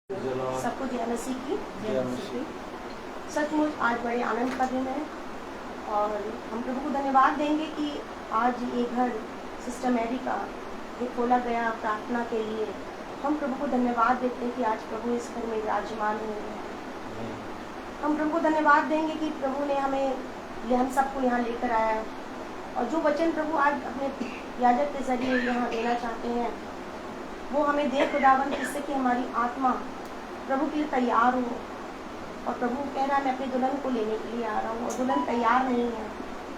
सबको जय मसीह की। सचमुच आज बड़े आनंद का दिन है और हम प्रभु को धन्यवाद देंगे कि आज ये घर सिस्टर मैरी का ये खोला गया प्रार्थना के लिए। हम प्रभु को धन्यवाद देते हैं कि आज प्रभु इस घर में विराजमान हुए हैं। हम प्रभु को धन्यवाद देंगे कि प्रभु ने हम सबको यहाँ लेकर आया है और जो वचन प्रभु आज अपने याजक के जरिए यहाँ देना चाहते हैं वो हमें दे खुदावन, जिससे कि हमारी आत्मा प्रभु के लिए तैयार हो। और प्रभु कह रहा है मैं अपनी दुल्हन को लेने के लिए आ रहा हूँ और दुल्हन तैयार नहीं है,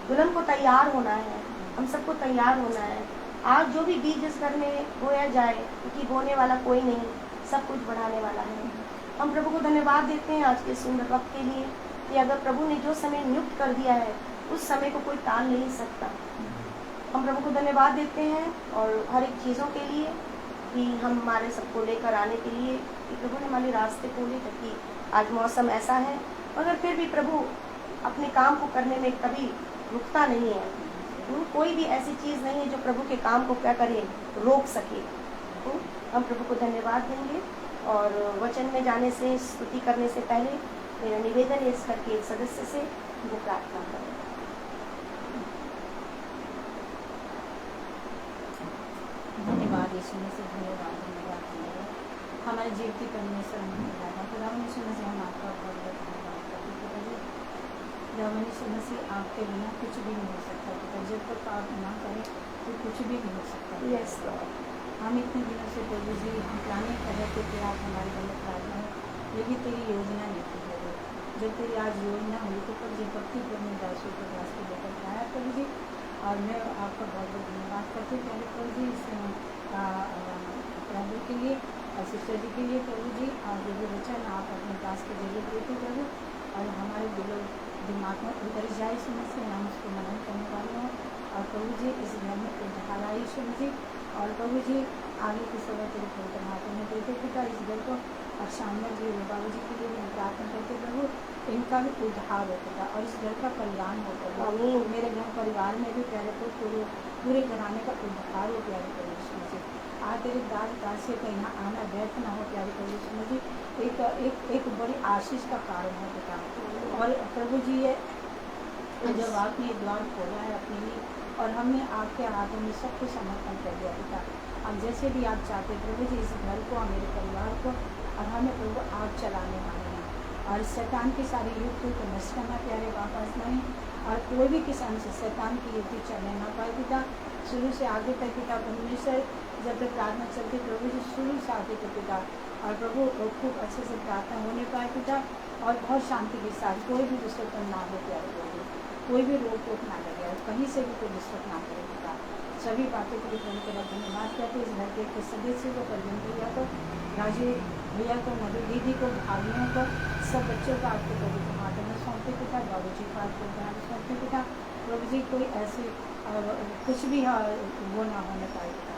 दुल्हन को तैयार होना है, हम सबको तैयार होना है। आज जो भी बीज इस घर में बोया जाए, क्योंकि बोने वाला कोई नहीं, सब कुछ बढ़ाने वाला है। हम प्रभु को धन्यवाद देते हैं आज के सुंदर वक्त के लिए कि अगर प्रभु ने जो समय नियुक्त कर दिया है उस समय को कोई टाल नहीं सकता। हम प्रभु को धन्यवाद देते हैं और हर एक चीज़ों के लिए कि हम हमारे सबको लेकर आने के लिए कि प्रभु ने हमारे रास्ते खोले, जबकि आज मौसम ऐसा है मगर फिर भी प्रभु अपने काम को करने में कभी रुकता नहीं है। कोई भी ऐसी चीज़ नहीं है जो प्रभु के काम को क्या करे, रोक सके। हम प्रभु को धन्यवाद देंगे और वचन में जाने से, स्तुति करने से पहले मेरा निवेदन है इस घर के एक सदस्य से वो प्रार्थना करें। धन्यवाद यीशु मसीह, धन्यवाद धन्यवाद धन्यवाद हमारे जीवती परमेश्वर यीशु मसीह, हम आपका बहुत बहुत धन्यवाद करते हैं। यीशु मसीह, आपके बिना कुछ भी नहीं हो सकता पिता। जब तक आप ना करें तो कुछ भी नहीं हो सकता। यस लॉर्ड, हम इतने दिनों से प्रभु जी हम प्लानिंग कर रहे थे कि आप हमारे गलत राजा हैं, लेकिन तेरी योजना नहीं थी प्रभु। जब तेरी आज योजना हुई तो प्रभु जी भक्ति करने दासों को दास को लेकर आया प्रभु जी, और मैं आपका बहुत बहुत धन्यवाद करती हूँ पहले प्रभु जी प्रभु के लिए और सिस्टर जी के लिए प्रभु जी, और जो भी वचन आप अपने दास के जरिए देते प्रभु और हमारे दिलो दिमाग में उतर जाए समझ हम उसको मनन करने वाले हों। और प्रभु जी इस घर में उद्धार आई सुन जी, और प्रभु जी आगे की समय तेरे पवित्र हाथों में देते पिता इस घर को, और शामिया जी और बाबू जी के लिए मैं प्रार्थना करते प्रभु इनका भी उद्धार हो पिता और इस घर का कल्याण हो प्रभु। मेरे घर परिवार में भी प्यारे को पूरे घराने का उद्धार हो प्यारे परमेश्वर जी। आज तेरे दास से कहीं आना व्यर्थ ना हो प्यारे परमेश्वर जी, एक बड़ी आशीष का कारण है पिता। और प्रभु जी ये जब आपने द्वार खोला है अपने लिए और हमने आपके हाथों में सब कुछ समर्पण कर दिया पिता, अब जैसे भी आप चाहते प्रभु जी इस घर को और मेरे परिवार को और हमें प्रभु आप चलाने वाले हैं। और शैतान की सारी युक्ति को नष्ट करना प्यारे वापस नहीं, और कोई भी किसान से शैतान की युक्ति चलने ना पाए पिता। शुरू से आगे तक पिता परमेश्वर जब तक प्रार्थना चलती प्रभु जी शुरू से आगे तक पिता, और प्रभु खूब अच्छे से प्रार्थना होने पाए पिता, और बहुत शांति के साथ कोई भी डिस्टर्ब ना हो प्यारे प्रभु, कोई भी रोक टोक ना लगे और कहीं से भी कोई डिस्टर्ब ना करे पिता। सभी बातों के लिए प्रभु तेरा धन्यवाद करते इस घर के सदस्य को, परवीन भैया को, राजू भैया को, मधु दीदी को, भाभियों को, सब बच्चों को आपके प्रभु के हाथों में सौंपते पिता। बाबू जी को आपको ध्यान सौंपते पिता। प्रभु जी कोई ऐसे कुछ भी वो ना होने पाए पिता,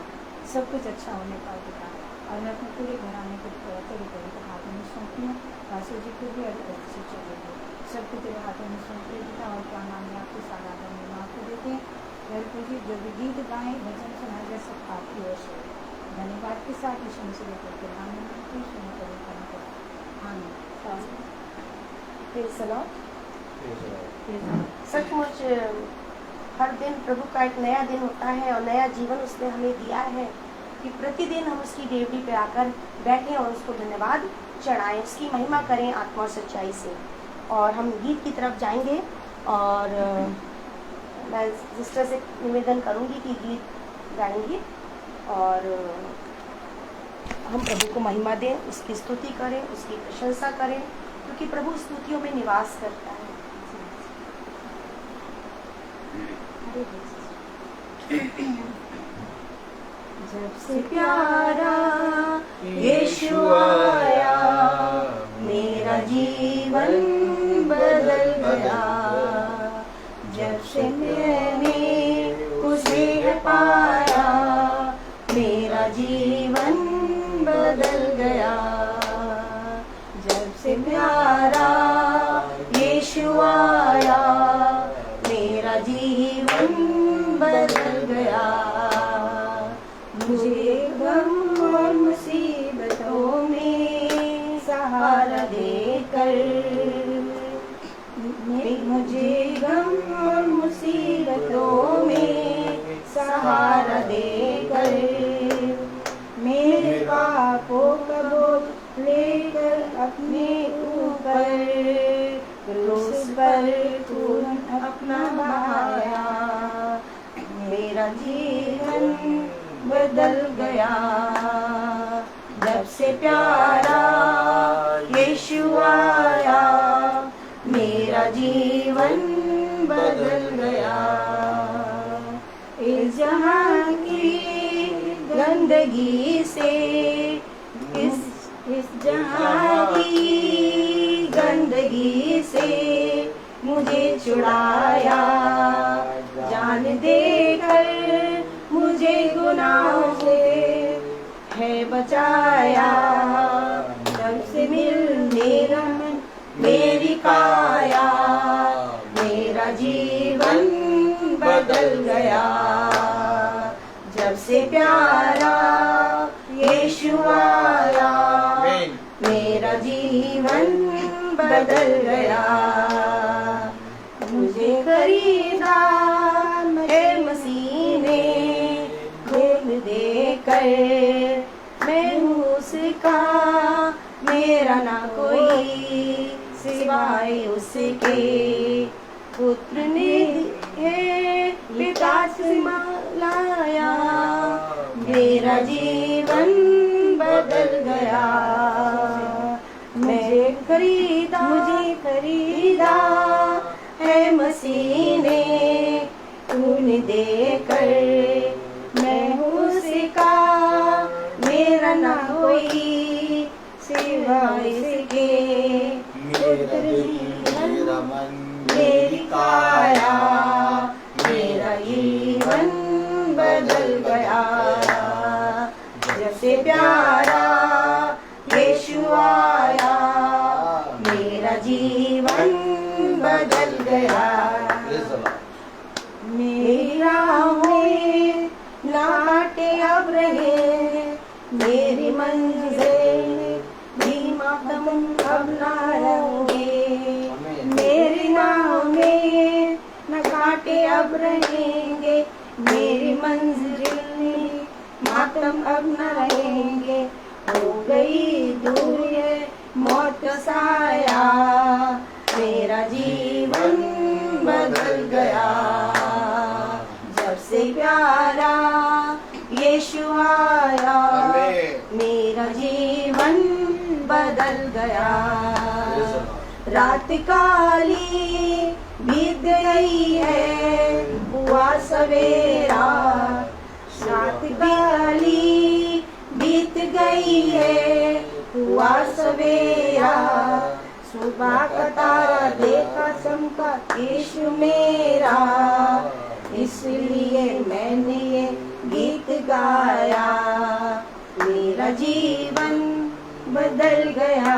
सब कुछ अच्छा होने पाए पिता। और मैं अपने पूरे घराने को तेरे प्रभु के हाथों में सौंपती हूँ। राशु जी को भी और अच्छी चलेगी सबको तेरे हाथों में सौंपते पिता। और क्या नाम है आपके सारा धन्यवाद आपको देते हैं। प्रभु जी जो भी गीत गाएँ भजन सुनाए गए सब आपकी ओर से धन्यवाद के साथ यीशु मसीह के नाम में सचमुच हर दिन प्रभु का एक नया दिन होता है और नया जीवन उसने हमें दिया है कि प्रतिदिन हम उसकी डेवड़ी पे आकर बैठें और उसको धन्यवाद चढ़ाएं, उसकी महिमा करें आत्मा और सच्चाई से। और हम गीत की तरफ जाएंगे और मैं सिस्टर से निवेदन करूंगी कि गीत गाएंगी और हम प्रभु को महिमा दें, उसकी स्तुति करें, उसकी प्रशंसा करें, क्योंकि प्रभु स्तुतियों में निवास करता है। जब से प्यारा यीशु आया मेरा जीवन बदल गया, जब से मैंने उसे पाया मेरा जीवन बदल गया। जब से प्यारा यीशु आया मेरा जीवन बदल गया। मुझे गम और मुसीबतों में सहारा देकर, मुझे गम और मुसीबतों में सहारा देकर, मेरे पापों का बोझ लेकर अपने ऊपर क्रूस पर तूने अपना बहाया, मेरा जीवन बदल गया जब से प्यारा यीशु आया, मेरा जीवन बदल गया। इस जहां की गंदगी से, इस जहां की गंदगी से मुझे छुड़ाया, जान देकर मुझे गुनाहों से है बचाया, जब से मिल मेरा मन मेरी काया, मेरा जीवन बदल गया जब से प्यारा यीशु आया, मेरा जीवन बदल गया। मुझे खरीदा है मसीह ने खून देकर, मैं हूँ उसका, मेरा ना कोई सिवाय उसके, पुत्र ने है पिता से लाया, मेरा जीवन बदल गया। मुझे खरीदा है मसीह ने खून देकर, मैं हूँ उसका, मेरा ना कोई सिवाय इसके, पुत्र मेरा मन मेरी काया, मेरा जीवन बदल गया जब से प्यारा यीशु आया, मेरा जीवन बदल गया। मेरी राहें नाटे अब रहे, मेरी मंजिल भी मातम अब ना रहेंगे, मेरी नाहें न काटे अब रहेंगे, मेरी मंजिल मातम अब न रहेंगे, हो गई दूर ये मौत का साया, मेरा जीवन बदल गया जब से प्यारा यीशु आया, मेरा जीवन बदल गया। रात काली बीत गई है, हुआ सवेरा, रात काली बीत गई है, हुआ सवेरा, सुबह का तारा देखा चमका यीशु मेरा, इसलिए मैंने ये गीत गाया, मेरा जीवन बदल गया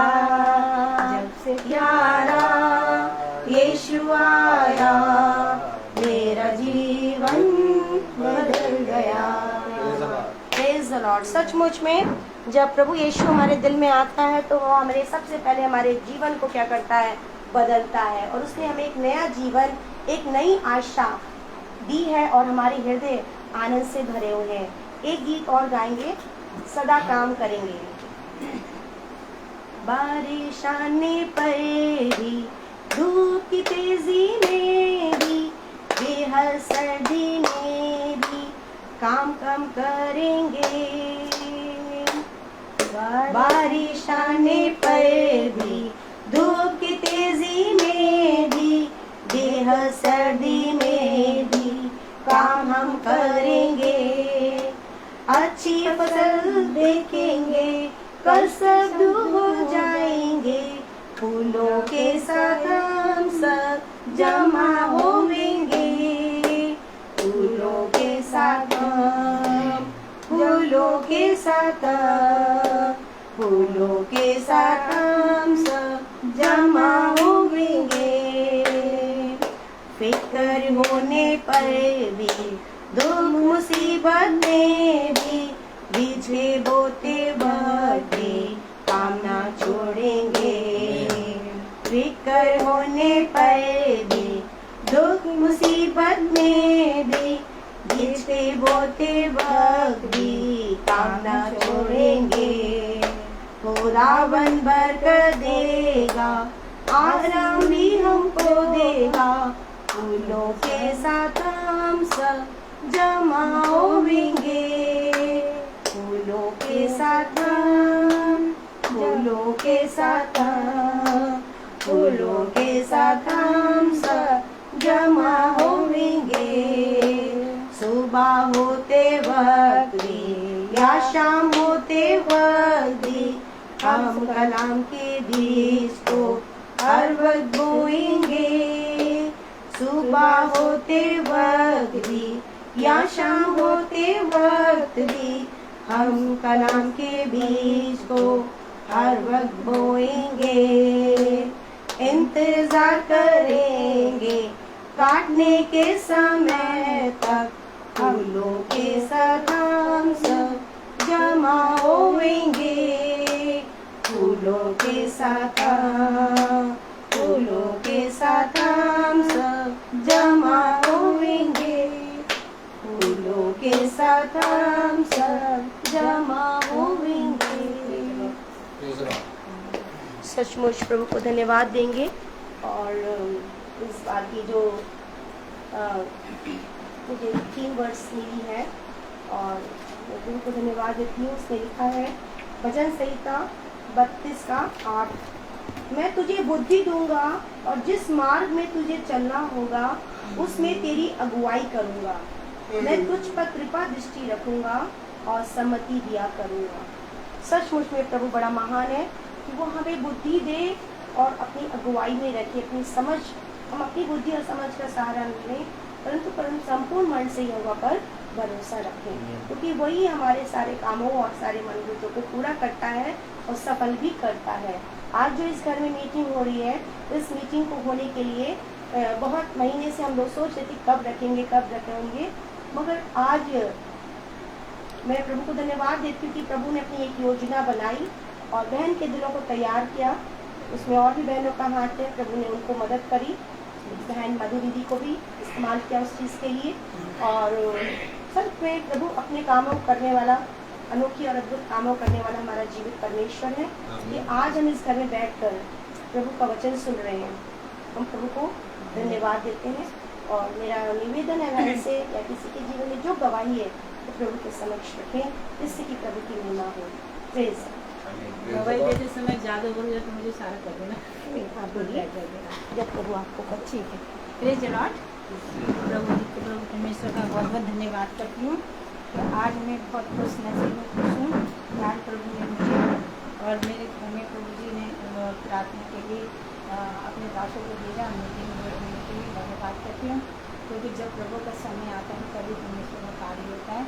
जब से प्यारा यीशु आया, मेरा जीवन बदल गया। Praise the Lord. सचमुच में जब प्रभु यीशु हमारे दिल में आता है तो वो हमारे सबसे पहले हमारे जीवन को क्या करता है, बदलता है, और उसने हमें एक नया जीवन, एक नई आशा दी है और हमारे हृदय आनंद से भरे हुए हैं। एक गीत और गाएंगे, सदा काम करेंगे। बारिश आने पर भी, धूप की तेजी में भी, बेहद सर्दी में भी काम करेंगे। बारिश आने पर भी, धूप की तेजी में भी, बेहद सर्दी में भी काम हम करेंगे। अच्छी फसल देखेंगे, कल सब हो जाएंगे, फूलों के साथ हम सब जमा होंगे, फूलों के साथ हम, फूलों के साथ, फूलों के साथ हम सब जमा होंगे। फिक्र होने पर भी, दुख मुसीबत में भी, बीजे बोते बढ़ते काम ना छोड़ेंगे। फिकर होने पर भी, दुख मुसीबत में भी, गीजते बोते वक्त भी काम ना छोड़ेंगे। हो रावण बरकत देगा, आराम भी हमको देगा, फूलों के साथ हम सब जमा होंगे। फूलों के साथ हम, फूलों के साथ हम, फूलों के साथ हम सब जमा होंगे। सुबह होते वक्त भी या शाम होते वक्त भी, हम कलाम के बीज को हर वक्त बोएंगे। सुबह होते वक्त भी या शाम होते वक्त भी, हम कलाम के बीज को हर वक्त बोएंगे। इंतजार करेंगे काटने के समय तक, फूलों के साथ हम सब जमा होंगे। फूलों के साथ, फूलों के साथ हम सब जमा होंगे। फूलों के साथ हम सब जमा होंगे। सचमुच प्रभु को धन्यवाद देंगे। और इस बार की जो मुझे 3 वर्ड्स मिली है, और मैं प्रभु को धन्यवाद देती हूँ। उसने लिखा है भजन संहिता 32 का 8, मैं तुझे बुद्धि दूंगा और जिस मार्ग में तुझे चलना होगा उसमें तेरी अगुवाई करूंगा। मैं तुझ पर कृपा दृष्टि रखूंगा और सम्मति दिया करूंगा। सचमुच में प्रभु बड़ा महान है कि वो हमें बुद्धि दे और अपनी अगुवाई में रखे। अपनी समझ, हम अपनी बुद्धि और समझ का सहारा नहीं लें, परंतु संपूर्ण मन से यहोवा पर भरोसा रखें, क्योंकि वही हमारे सारे कामों और सारे मनोरथों को पूरा करता है और सफल भी करता है। आज जो इस घर में मीटिंग हो रही है, इस मीटिंग को होने के लिए बहुत महीने से हम लोग सोच रहे थे कब रखेंगे, मगर आज मैं प्रभु को धन्यवाद देती हूँ कि प्रभु ने अपनी एक योजना बनाई और बहन के दिलों को तैयार किया। उसमें और भी बहनों का हाथ है, प्रभु ने उनको मदद करी। बहन मधु दीदी को भी इस्तेमाल किया उस चीज़ के लिए। और सब में प्रभु अपने कामों करने वाला, अनोखी और अद्भुत कामों करने वाला हमारा जीवित परमेश्वर है। कि आज हम इस घर में बैठकर प्रभु का वचन सुन रहे हैं, हम प्रभु को धन्यवाद देते हैं। और मेरा निवेदन है, वैसे या किसी के जीवन में जो गवाही है तो प्रभु के समक्ष रखें, जिससे कि प्रभु की महिमा हो। प्रेज गवाही देते समय ज़्यादा बोल जाए तो मुझे सारा कर देना। आप बोलिए जब प्रभु आपको कर। ठीक है, प्रेज द लॉर्ड। प्रभु परमेश्वर का बहुत बहुत धन्यवाद करती हूँ कि आज मैं बहुत खुश खुश हूँ। आज प्रभु ने मुझे और मेरे घर में प्रभु जी ने प्रार्थना के लिए अपने दासों को भेजा। मीटिंग के लिए धन्यवाद करती हूँ, क्योंकि जब प्रभु का समय आता है तभी परमेश्वर का कार्य होता है,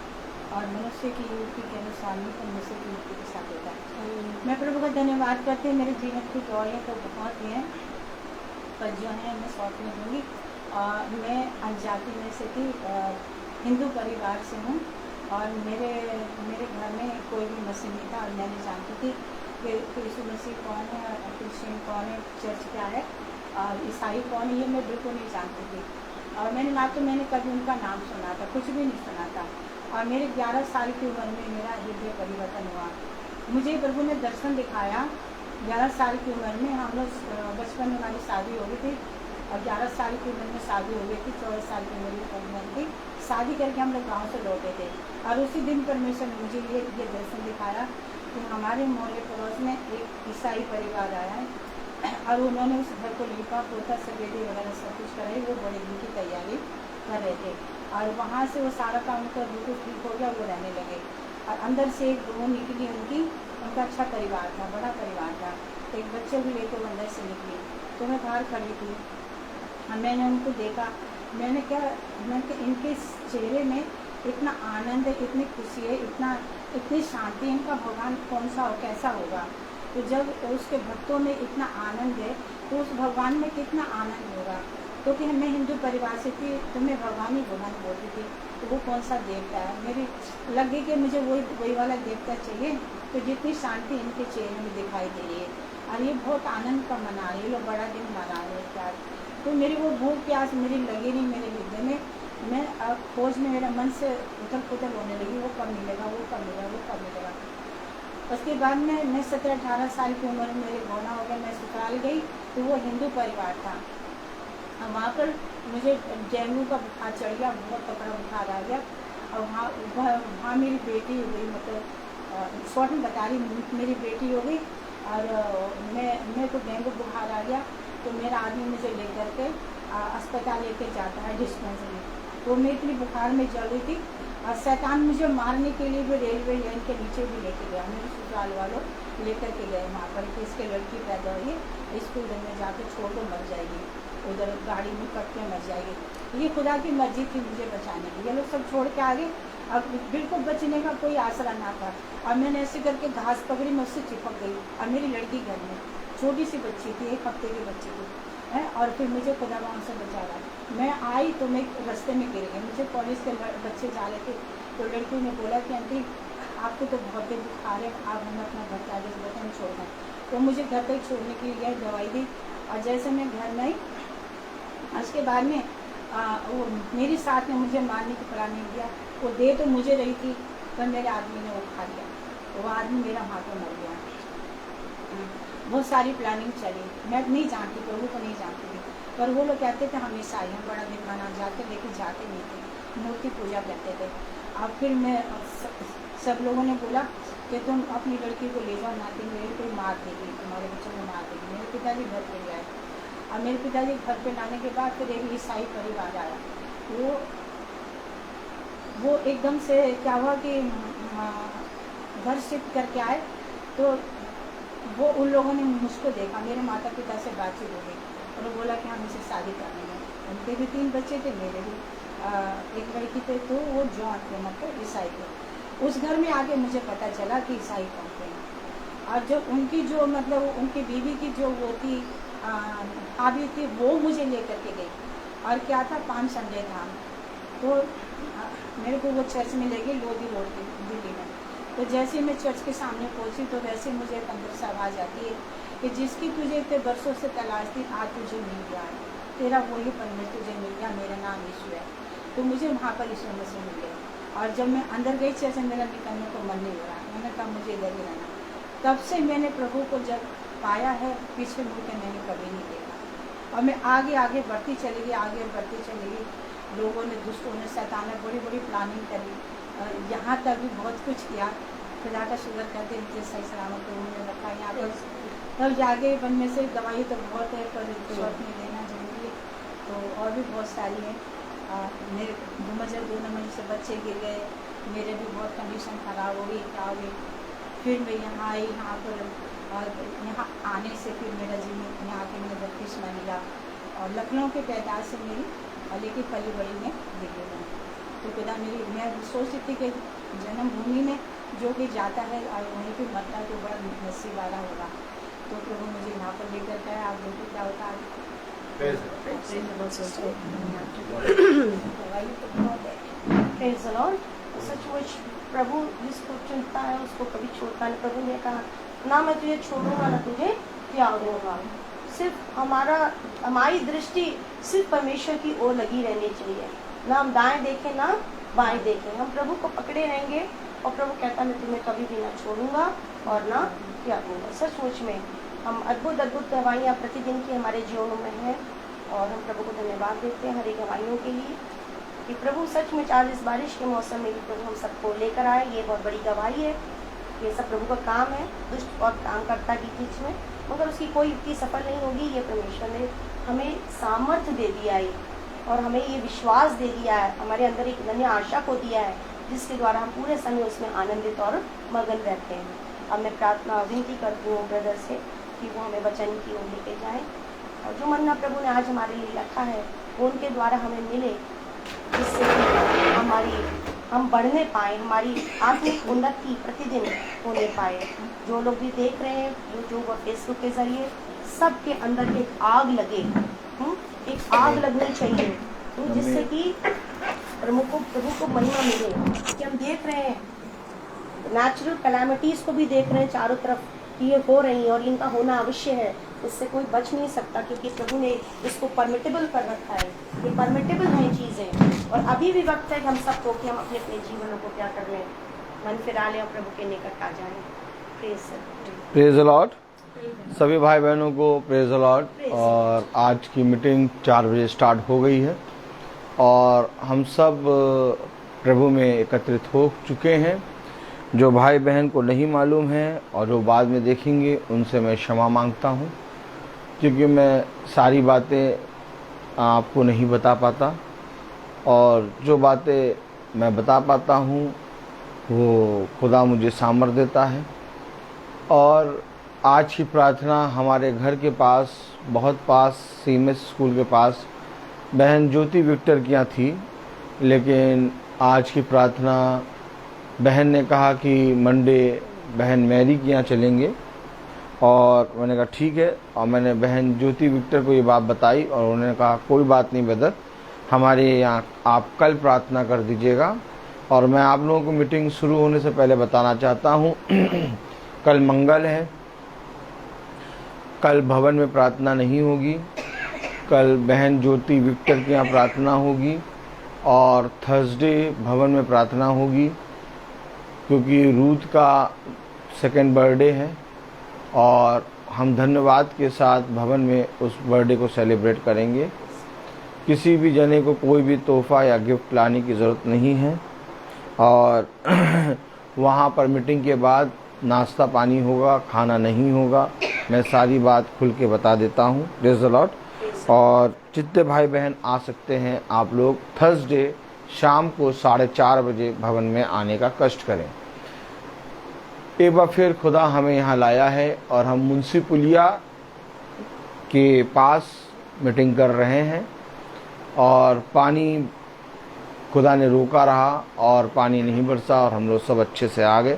और मनुष्य की युक्ति के अनुसार नहीं, परमेश्वर की युक्ति के साथ होता है। मैं प्रभु का धन्यवाद करती हूँ। मेरे जीवन की दौड़ें तो बहुत ही हैं, पर जो है मैं शॉर्ट में दूँगी। मैं अनजाति में से थी, हिंदू परिवार से हूँ, और मेरे घर में कोई भी मसीह नहीं था, और मैं नहीं जानती थी कि यीशु मसीह कौन है, क्रिश्चियन कौन है, चर्च क्या है, और ईसाई कौन है, ये मैं बिल्कुल नहीं जानती थी। और मैंने कभी उनका नाम सुना था, कुछ भी नहीं सुना था। और मेरे 11 साल की उम्र में मेरा हृदय परिवर्तन हुआ। मुझे प्रभु ने दर्शन दिखाया। 11 साल की उम्र में हम लोग, बचपन में हमारी शादी हो गई थी, और 11 साल की उम्र में शादी हो गई थी। 14 साल की उम्र थी, शादी करके हम लोग गाँव से लौटे थे। और उसी दिन परमेश्वर ने मुझे ये दर्शन दिखाया कि हमारे मोहल्ले पड़ोस में एक ईसाई परिवार आया है, और उन्होंने उस घर को लिपा पोता सफेदी वगैरह सब कुछ कराई। वो बड़े दिन की तैयारी कर रहे थे, और वहाँ से वो सारा काम उनका बिल्कुल ठीक हो गया, वो रहने लगे। और अंदर से एक बहू निकली उनका अच्छा परिवार था, बड़ा परिवार था। तो एक बच्चे को लेकर वो अंदर से निकली, तो मैं बाहर खड़ी थी और मैंने उनको देखा। मैंने इनके चेहरे में इतना आनंद है, इतनी खुशी है, इतनी शांति, इनका भगवान कौन सा हो, कैसा होगा। तो जब उसके भक्तों में इतना आनंद है तो उस भगवान में कितना आनंद होगा। क्योंकि मैं हिंदू परिवार से थी, तो मैं भगवान ही भगवान बोलती थी, तो वो कौन सा देवता है। मेरी लगे कि मुझे वही वाला देवता चाहिए। तो जितनी शांति इनके चेहरे में दिखाई दे रही है, और और ये बहुत आनंद का मना रहे, ये लोग बड़ा दिन मना रहे हैं क्या। तो मेरी वो भूख प्यास मेरी लगी नहीं मेरे हृदय में। मैं खोज में मेरा मन से उथल पुथल होने लगी, वो कब मिलेगा, वो कब मिलेगा, वो कब मिलेगा। उसके बाद में मैं 17-18 साल की उम्र में मेरे होना हो गया, मैं ससुराल गई तो वो हिंदू परिवार था। वहाँ पर मुझे डेंगू का बुखार चढ़ गया, बहुत तगड़ा बुखार आ गया। और वहाँ मेरी बेटी हो गई, मतलब शॉर्ट में बता रही, मेरी बेटी हो गई। और मेरे को डेंगू बुखार आ गया तो मेरा आदमी मुझे लेकर के अस्पताल लेके जाता है, डिस्पेंसरी। तो मैं इतनी बुखार में जल रही थी और शैतान मुझे मारने के लिए भी रेलवे लाइन के नीचे भी लेके गया। मेरे ससुराल वालों लेकर के गए वहाँ पर कि इसके लड़की पैदा हुई है, स्कूल में जाके छोड़ कर मर जाएगी, उधर गाड़ी में कट के मर जाएगी। ये खुदा की मर्जी थी मुझे बचाने की। ये लोग सब छोड़ के आ गए, अब बिल्कुल बचने का कोई आसरा ना था। और मैंने ऐसे करके घास पकड़ी, मैं उससे चिपक गई। और मेरी लड़की घर में छोटी सी बच्ची थी, 1 हफ्ते की बच्ची थी है। और फिर मुझे खुदा वहाँ से बचा रहा। मैं आई तो मैं रास्ते में गिर गई, मुझे कॉलेज के बच्चे जा रहे थे। तो लड़की ने बोला कि आंटी आपको तो बहुत तेज बुखार है, आप हमें अपना घर के आगे से हम छोड़ दें। तो मुझे घर तक छोड़ने के लिए दवाई दी। और जैसे मैं घर में आई, उसके बाद में वो मेरी साथ ने मुझे मारने की प्लानिंग किया। वो दे तो मुझे रही थी, पर मेरे आदमी ने वो खा लिया। वो आदमी मेरा हाथों मर गया। बहुत सारी प्लानिंग चली, मैं नहीं जानती, प्रभु को नहीं जानती थी। पर वो लोग कहते थे हमेशा आई, हम बड़ा दिन मना जाते, लेकिन जाते नहीं थे, मूर्ति पूजा करते थे। अब फिर मैं सब लोगों ने बोला कि तुम अपनी लड़की को ले जाओ, नाती मेरे को मार देगी, तुम्हारे बच्चों को मार देगी। मेरे पिताजी घर पे ले आए। और मेरे पिताजी घर पे लाने के बाद फिर एक ईसाई परिवार आया। वो एकदम से क्या हुआ कि घर शिफ्ट करके आए। तो वो उन लोगों ने मुझको देखा, मेरे माता पिता से बातचीत हो गई और वो बोला कि हम इसे शादी करनी है। उनके भी 3 बच्चे थे, मेरे भी एक लड़की थे। तो वो जॉन थे, मतलब ईसाई थे। उस घर में आके मुझे पता चला कि ईसाई कौन थे। और जो उनकी जो मतलब उनकी बीवी की जो वो थी भाभी थी, वो मुझे लेकर के गई। और क्या था, 5 संडे था। तो मेरे को वो चर्च में ले गई, लोधी रोड की दिल्ली में। तो जैसे मैं चर्च के सामने पहुंची तो वैसे मुझे एक अंदर से आवाज़ आती है कि जिसकी तुझे इतने बरसों से तलाश थी, आज तुझे मिल गया है, तेरा वही परमेश्वर तुझे मिल गया, मेरा नाम यीशु है। तो मुझे वहाँ पर यीशु मसीह मिल गया। और जब मैं अंदर गई चर्च में, मेरा निकलने को मन नहीं हो रहा, मैंने कहा मुझे इधर ही रहना। तब से मैंने प्रभु को जब पाया है, पीछे मुड़ के मैंने कभी नहीं देखा। और मैं आगे आगे बढ़ती चली गई, आगे बढ़ती चली गई। लोगों ने, दुष्टों ने, शैतान ने बड़ी बड़ी प्लानिंग करी, यहाँ तक भी बहुत कुछ किया। खुदा का शुक्र करते मुझे सही सलामत उन्होंने रखा यहाँ पर। तब जाके बन में से दवाई तो बहुत है, पर शॉर्ट में लेना जरूरी है। तो और भी बहुत सारी हैं। मेरे 2 नंबर से बच्चे गिर गए, मेरे भी बहुत कंडीशन ख़राब हो गई, क्या हो गई। फिर मैं यहाँ आई, यहाँ पर यहाँ आने से फिर मेरा जीवन यहाँ आके मैंने बपतिस्मा लिया। और लखनऊ के पैदाश से मेरी, लेकिन पली बड़ी में दिल्ली में। तो खुदा मेरी, मैं सोचती थी कि जन्मभूमि में जो भी जाता है और वहीं पर मरता तो बड़ा नसीब वाला होगा। तो प्रभु मुझे यहाँ पर लेकर गया। आप देखो क्या होता है। सचमुच प्रभु जिसको चुनता है उसको कभी छोड़ता नहीं। प्रभु ने कहा ना मैं तुझे छोड़ूंगा ना तुझे त्याग दूंगा। सिर्फ हमारी दृष्टि सिर्फ परमेश्वर की ओर लगी रहनी चाहिए, ना हम दाएं देखें ना बाएं देखें। हम प्रभु को पकड़े रहेंगे और प्रभु कहता मैं तुम्हें कभी भी ना छोड़ूंगा और ना त्यागूंगा। सचमुच में हम अद्भुत दवाइयाँ प्रतिदिन की हमारे जीवनों में हैं और हम प्रभु को धन्यवाद देते हैं हर एक दवाइयों के लिए कि प्रभु सचमुच आज इस बारिश के मौसम में भी प्रभु हम सबको लेकर आए। ये बहुत बड़ी गवाही है, ये सब प्रभु का काम है। दुष्ट और काम करता है बीच में, मगर उसकी कोई युक्ति सफल नहीं होगी। ये परमेश्वर ने हमें सामर्थ्य दे दिया है और हमें ये विश्वास दे दिया है, हमारे अंदर एक नई आशा को दिया है, जिसके द्वारा हम पूरे समय उसमें आनंदित और मगन रहते हैं। अब मैं प्रार्थना विनती करती हूँ ब्रदर से कि वो हमें वचन की ओर लेके जाए और जो मन्ना प्रभु ने आज हमारे लिए रखा है वो उनके द्वारा हमें मिले, जिससे हम बढ़ने पाए, हमारी आत्मिक उन्नति प्रतिदिन होने पाए। जो लोग भी देख रहे हैं, यूट्यूब और फेसबुक के जरिए, सबके अंदर एक आग लगे, एक आग लगनी चाहिए, जिससे कि प्रभु को महिमा मिले। कि हम देख रहे हैं नेचुरल कैलामिटीज को भी देख रहे हैं चारों तरफ, कि ये हो रही हैं और इनका होना अवश्य है, इससे कोई बच नहीं सकता, क्योंकि प्रभु ने इसको परमिटेबल कर रखा है। ये परमिटेबल हैं चीज़ें, और अभी भी वक्त है कि हम सबको कि हम अपने अपने जीवनों को क्या कर लें, मन फिरा लें और प्रभु के निकट आ जाएं। Praise the Lord. सभी भाई बहनों को प्रेज द लॉर्ड। और आज की मीटिंग 4 बजे स्टार्ट हो गई है और हम सब प्रभु में एकत्रित हो चुके हैं। जो भाई बहन को नहीं मालूम है और जो बाद में देखेंगे उनसे मैं क्षमा मांगता हूं, क्योंकि मैं सारी बातें आपको नहीं बता पाता, और जो बातें मैं बता पाता हूं वो खुदा मुझे सामर्थ देता है। और आज की प्रार्थना हमारे घर के पास, बहुत पास, सीएमएस स्कूल के पास बहन ज्योति विक्टर की यहाँ थी, लेकिन आज की प्रार्थना बहन ने कहा कि मंडे बहन मैरी के यहाँ चलेंगे, और मैंने कहा ठीक है। और मैंने बहन ज्योति विक्टर को ये बात बताई और उन्होंने कहा कोई बात नहीं ब्रदर, हमारे यहाँ आप कल प्रार्थना कर दीजिएगा। और मैं आप लोगों को मीटिंग शुरू होने से पहले बताना चाहता हूँ कल मंगल है, कल भवन में प्रार्थना नहीं होगी, कल बहन ज्योति विक्टर के यहाँ प्रार्थना होगी, और थर्सडे भवन में प्रार्थना होगी, क्योंकि रूथ का 2nd बर्थडे है और हम धन्यवाद के साथ भवन में उस बर्थडे को सेलिब्रेट करेंगे। किसी भी जने को कोई भी तोहफा या गिफ्ट लाने की ज़रूरत नहीं है। और वहाँ पर मीटिंग के बाद नाश्ता पानी होगा, खाना नहीं होगा। मैं सारी बात खुल के बता देता हूँ। Praise the Lord. और जितने भाई बहन आ सकते हैं आप लोग थर्सडे शाम को 4:30 बजे भवन में आने का कष्ट करें। एक बार फिर खुदा हमें यहाँ लाया है और हम मुंशी पुलिया के पास मीटिंग कर रहे हैं, और पानी खुदा ने रोका रहा और पानी नहीं बरसा और हम लोग सब अच्छे से आ गए।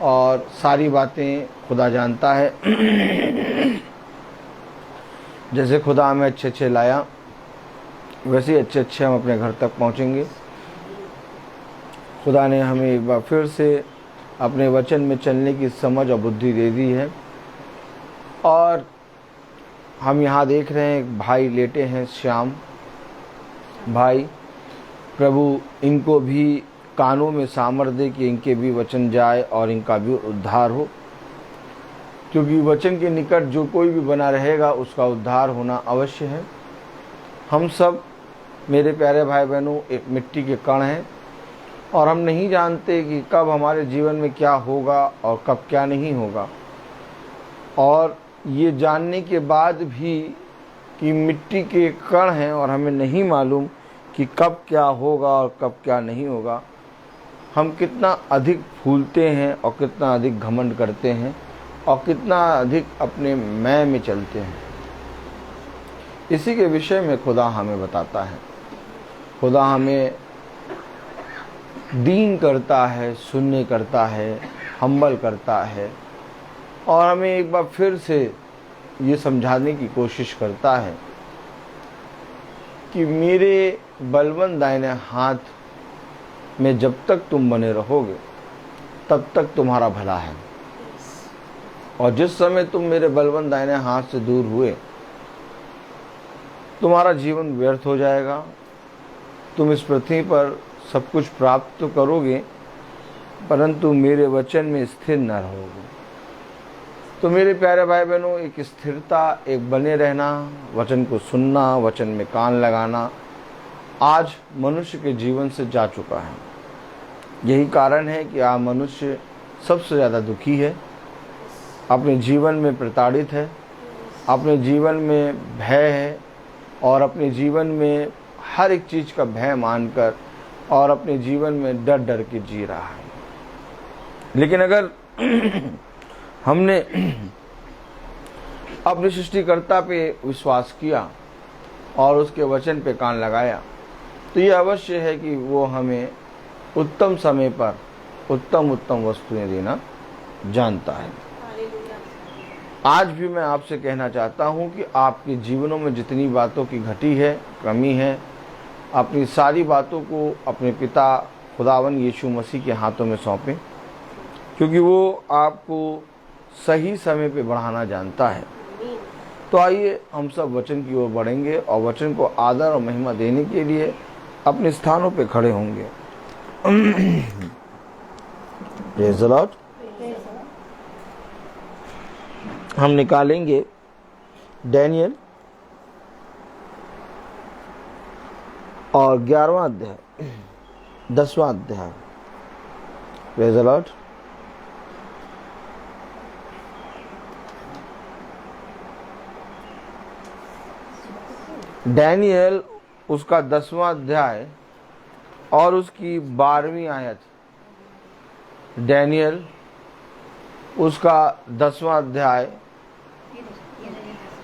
और सारी बातें खुदा जानता है। जैसे खुदा हमें अच्छे लाया, वैसे ही अच्छे हम अपने घर तक पहुंचेंगे। खुदा ने हमें एक बार फिर से अपने वचन में चलने की समझ और बुद्धि दे दी है। और हम यहाँ देख रहे हैं भाई लेटे हैं, श्याम भाई। प्रभु इनको भी कानों में सामर्थ दे कि इनके भी वचन जाए और इनका भी उद्धार हो, क्योंकि वचन के निकट जो कोई भी बना रहेगा उसका उद्धार होना अवश्य है। हम सब मेरे प्यारे भाई बहनों एक मिट्टी के कण हैं, और हम नहीं जानते कि कब हमारे जीवन में क्या होगा और कब क्या नहीं होगा। और ये जानने के बाद भी कि मिट्टी के कण हैं और हमें नहीं मालूम कि कब क्या होगा और कब क्या नहीं होगा, हम कितना अधिक फूलते हैं और कितना अधिक घमंड करते हैं और कितना अधिक अपने मैं में चलते हैं। इसी के विषय में खुदा हमें बताता है। खुदा हमें दीन करता है, सुनने करता है, हम्बल करता है, और हमें एक बार फिर से ये समझाने की कोशिश करता है कि मेरे बलवंत दाहिने हाथ में जब तक तुम बने रहोगे तब तक तुम्हारा भला है, और जिस समय तुम मेरे बलवंत दाहिने हाथ से दूर हुए तुम्हारा जीवन व्यर्थ हो जाएगा। तुम इस पृथ्वी पर सब कुछ प्राप्त तो करोगे, परंतु मेरे वचन में स्थिर न रहोगे। तो मेरे प्यारे भाई बहनों, एक स्थिरता, एक बने रहना, वचन को सुनना, वचन में कान लगाना आज मनुष्य के जीवन से जा चुका है। यही कारण है कि आज मनुष्य सबसे ज़्यादा दुखी है, अपने जीवन में प्रताड़ित है, अपने जीवन में भय है, और अपने जीवन में हर एक चीज़ का भय मानकर और अपने जीवन में डर डर के जी रहा है। लेकिन अगर हमने अपने सृष्टिकर्ता पे विश्वास किया और उसके वचन पे कान लगाया, तो ये अवश्य है कि वो हमें उत्तम समय पर उत्तम वस्तुएं देना जानता है। आज भी मैं आपसे कहना चाहता हूं कि आपके जीवनों में जितनी बातों की घटी है, कमी है, अपनी सारी बातों को अपने पिता खुदावन यीशु मसीह के हाथों में सौंपें, क्योंकि वो आपको सही समय पे बढ़ाना जानता है। आमीन। तो आइए हम सब वचन की ओर बढ़ेंगे और वचन को आदर और महिमा देने के लिए अपने स्थानों पे खड़े होंगे। Praise the Lord. हम निकालेंगे डैनियल और 11वां अध्याय, 10वां अध्याय। Praise the Lord. डैनियल उसका 10वां अध्याय और उसकी 12वीं आयत। डैनियल उसका 10वां अध्याय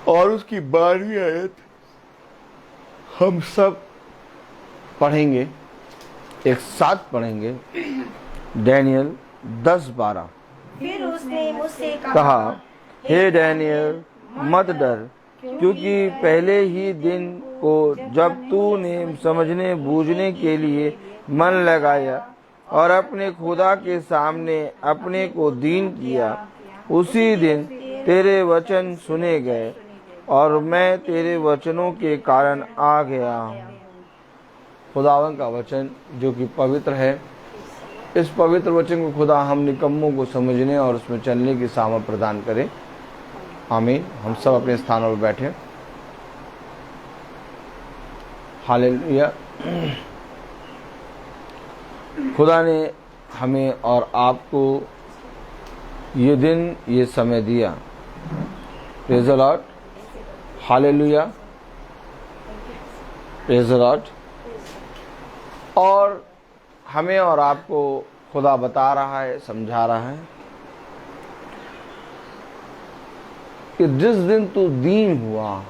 और उसकी 12वीं आयत हम सब पढ़ेंगे, एक साथ पढ़ेंगे। डैनियल 10:12। फिर उसने मुझसे कहा, हे डैनियल मत डर, क्योंकि पहले ही दिन को जब तूने समझने बूझने के लिए मन लगाया और अपने खुदा के सामने अपने को दीन किया, उसी दिन तेरे वचन सुने गए और मैं तेरे वचनों के कारण आ गया हूँ। खुदावन का वचन जो कि पवित्र है, इस पवित्र वचन को खुदा हम निकम्मों को समझने और उसमें चलने की सामर्थ प्रदान करे। आमीन। हम सब अपने स्थानों पर बैठे। हालेलुया। खुदा ने हमें और आपको ये दिन, ये समय दिया। Praise the Lord. Hallelujah. Praise the Lord. और हमें और आपको खुदा बता रहा है, समझा रहा है कि जिस दिन तू दीन हुआ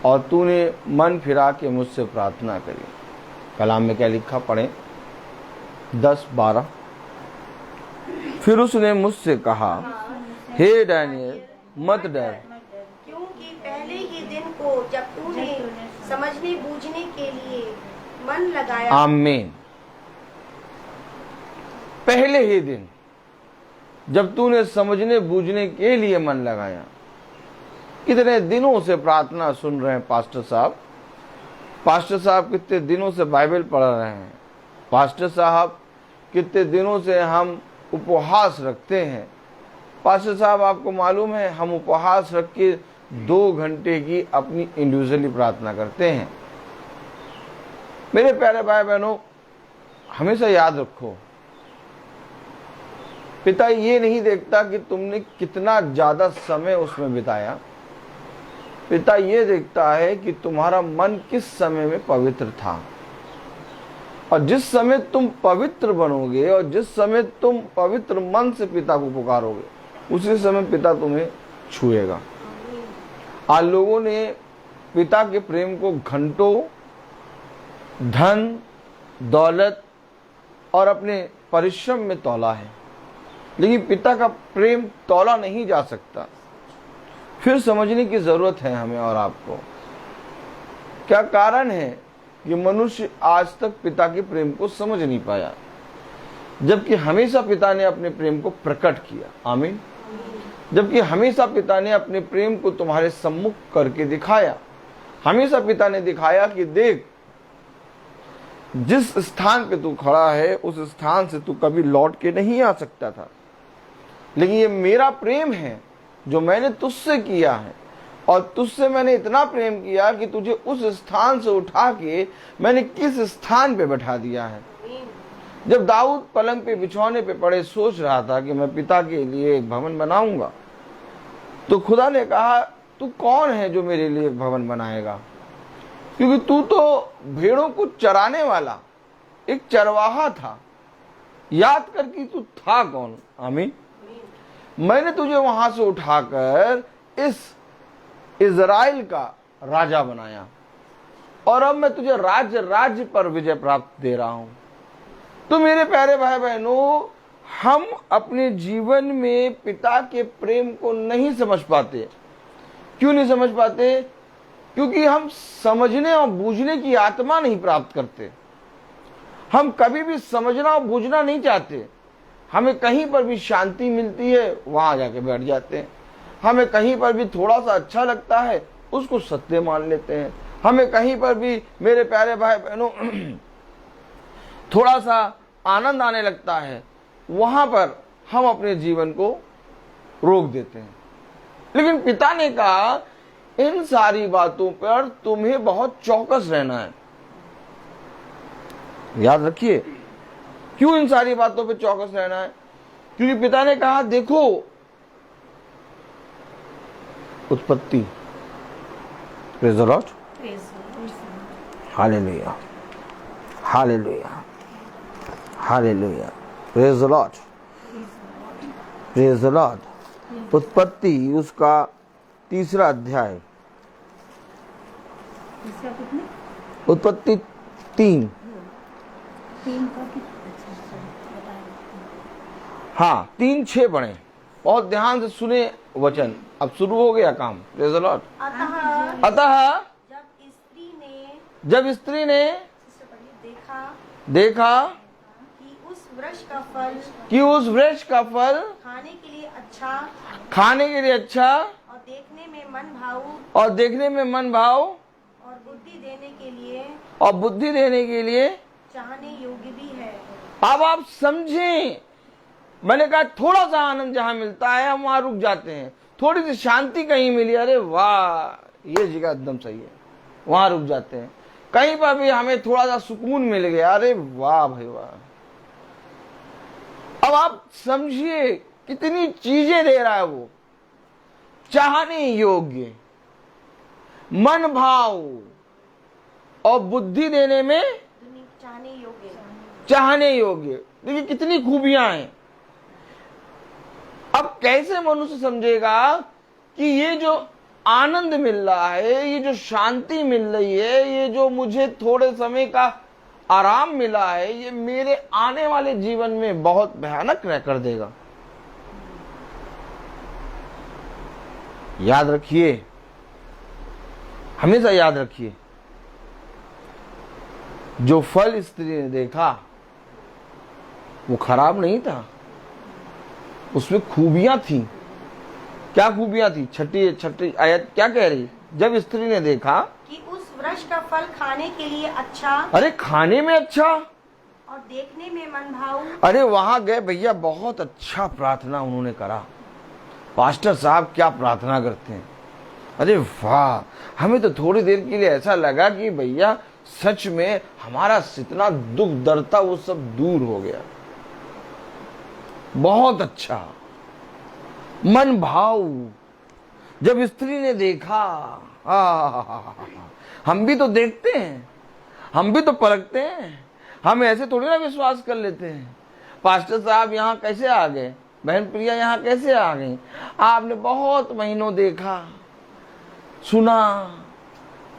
और तूने मन फिरा के मुझसे प्रार्थना करी। कलाम में क्या लिखा, पढ़ें 10:12। फिर उसने मुझसे कहा, हे डैनियल मत डर, क्योंकि पहले ही दिन को जब तूने समझने बूझने के लिए मन लगाया। आमीन। पहले ही दिन जब तूने समझने बूझने के लिए मन लगाया। कितने दिनों से प्रार्थना सुन रहे हैं पास्टर साहब। पास्टर साहब कितने दिनों से बाइबल पढ़ रहे हैं। पास्टर साहब कितने दिनों से हम उपवास रखते हैं। पास्टर साहब आपको मालूम है, हम उपवास रख के 2 घंटे की अपनी इंडिविजुअली प्रार्थना करते हैं। मेरे प्यारे भाई बहनों, हमेशा याद रखो, पिता ये नहीं देखता कि तुमने कितना ज्यादा समय उसमें बिताया। पिता ये देखता है कि तुम्हारा मन किस समय में पवित्र था। और जिस समय तुम पवित्र बनोगे और जिस समय तुम पवित्र मन से पिता को पुकारोगे, उसी समय पिता तुम्हें छुएगा। आज लोगों ने पिता के प्रेम को घंटों, धन, दौलत और अपने परिश्रम में तौला है, लेकिन पिता का प्रेम तौला नहीं जा सकता। फिर समझने की जरूरत है हमें और आपको, क्या कारण है कि मनुष्य आज तक पिता के प्रेम को समझ नहीं पाया, जबकि हमेशा पिता ने अपने प्रेम को प्रकट किया। आमीन। जबकि हमेशा पिता ने अपने प्रेम को तुम्हारे सम्मुख करके दिखाया। हमेशा पिता ने दिखाया कि देख, जिस स्थान पे तू खड़ा है उस स्थान से तू कभी लौट के नहीं आ सकता था, लेकिन ये मेरा प्रेम है जो मैंने तुझसे किया है, और तुझसे मैंने इतना प्रेम किया कि तुझे उस स्थान से उठा के मैंने किस स्थान पे बैठा दिया है। जब दाऊद पलंग पे बिछौने पे पड़े सोच रहा था कि मैं पिता के लिए एक भवन बनाऊंगा, तो खुदा ने कहा, तू कौन है जो मेरे लिए एक भवन बनाएगा? क्योंकि तू तो भेड़ों को चराने वाला एक चरवाहा था। याद कर कि तू था कौन। आमीन। मैंने तुझे वहां से उठाकर इस इज़राइल का राजा बनाया, और अब मैं तुझे राज्य पर विजय प्राप्त दे रहा हूं। तो मेरे प्यारे भाई बहनों, हम अपने जीवन में पिता के प्रेम को नहीं समझ पाते। क्यों नहीं समझ पाते? क्योंकि हम समझने और बूझने की आत्मा नहीं प्राप्त करते। हम कभी भी समझना और बूझना नहीं चाहते। हमें कहीं पर भी शांति मिलती है वहां जाके बैठ जाते हैं। हमें कहीं पर भी थोड़ा सा अच्छा लगता है उसको सत्य मान लेते हैं। हमें कहीं पर भी, मेरे प्यारे भाई बहनों, थोड़ा सा आनंद आने लगता है वहां पर हम अपने जीवन को रोक देते हैं। लेकिन पिता ने कहा इन सारी बातों पर तुम्हें बहुत चौकस रहना है। याद रखिए, क्यों इन सारी बातों पर चौकस रहना है? क्योंकि पिता ने कहा देखो, उत्पत्ति, praise the Lord, hallelujah, hallelujah, hallelujah, praise the Lord, praise the Lord. उत्पत्ति उसका 3 अध्याय, उत्पत्ति 3, हाँ 3:6 पढ़े, बहुत ध्यान से सुने वचन। अब शुरू हो गया काम। Praise the Lord. अतः जब स्त्री ने देखा कि उस वृक्ष का फल खाने के लिए अच्छा और देखने में मन भाव और बुद्धि देने के लिए चाहने योग्य भी है। अब आप समझें, मैंने कहा थोड़ा सा आनंद जहां मिलता है हम वहां रुक जाते हैं। थोड़ी सी शांति कहीं मिली, अरे वाह ये जगह एकदम सही है, वहां रुक जाते हैं। कहीं पर भी हमें थोड़ा सा सुकून मिल गया, अरे वाह भाई वाह। अब आप समझिए कितनी चीजें दे रहा है वो, चाहने योग्य, मन भाव और बुद्धि देने में चाहने योग्य। देखिए कितनी खूबियां हैं। अब कैसे मनुष्य समझेगा कि ये जो आनंद मिल रहा है, ये जो शांति मिल रही है, ये जो मुझे थोड़े समय का आराम मिला है, ये मेरे आने वाले जीवन में बहुत भयानक कर देगा। याद रखिए, हमेशा याद रखिए, जो फल स्त्री ने देखा वो खराब नहीं था, उसमें खूबियां थी। क्या खूबियां थी? छठी आयत क्या कह रही? जब स्त्री ने देखा कि उस वृक्ष का फल खाने के लिए अच्छा, अरे खाने में अच्छा और देखने में मन भाऊ। अरे वहां गए भैया, बहुत अच्छा प्रार्थना उन्होंने करा। पास्टर साहब क्या प्रार्थना करते हैं, अरे वाह। हमें तो थोड़ी देर के लिए ऐसा लगा कि भैया सच में हमारा जितना दुख दर्द था वो सब दूर हो गया। बहुत अच्छा मन भाव। जब स्त्री ने देखा, हम भी तो देखते हैं, हम भी तो परखते हैं, हम ऐसे थोड़ी ना विश्वास कर लेते हैं। पास्टर साहब यहाँ कैसे आ गए, बहन प्रिया यहाँ कैसे आ गई? आपने बहुत महीनों देखा, सुना,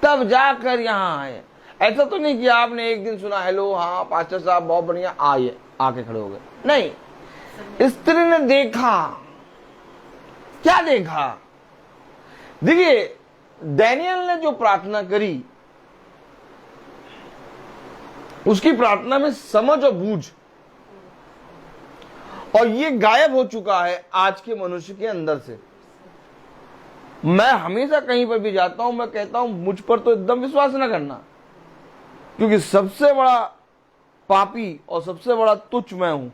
तब जाकर यहाँ आए। ऐसा तो नहीं कि आपने एक दिन सुना, हेलो हाँ पास्टर साहब बहुत बढ़िया, आइए, आके खड़े हो गए। नहीं, स्त्री ने देखा। क्या देखा? देखिए दानियल ने जो प्रार्थना करी, उसकी प्रार्थना में समझ और बूझ, और ये गायब हो चुका है आज के मनुष्य के अंदर से। मैं हमेशा कहीं पर भी जाता हूं, मैं कहता हूं मुझ पर तो एकदम विश्वास ना करना, क्योंकि सबसे बड़ा पापी और सबसे बड़ा तुच्छ मैं हूं,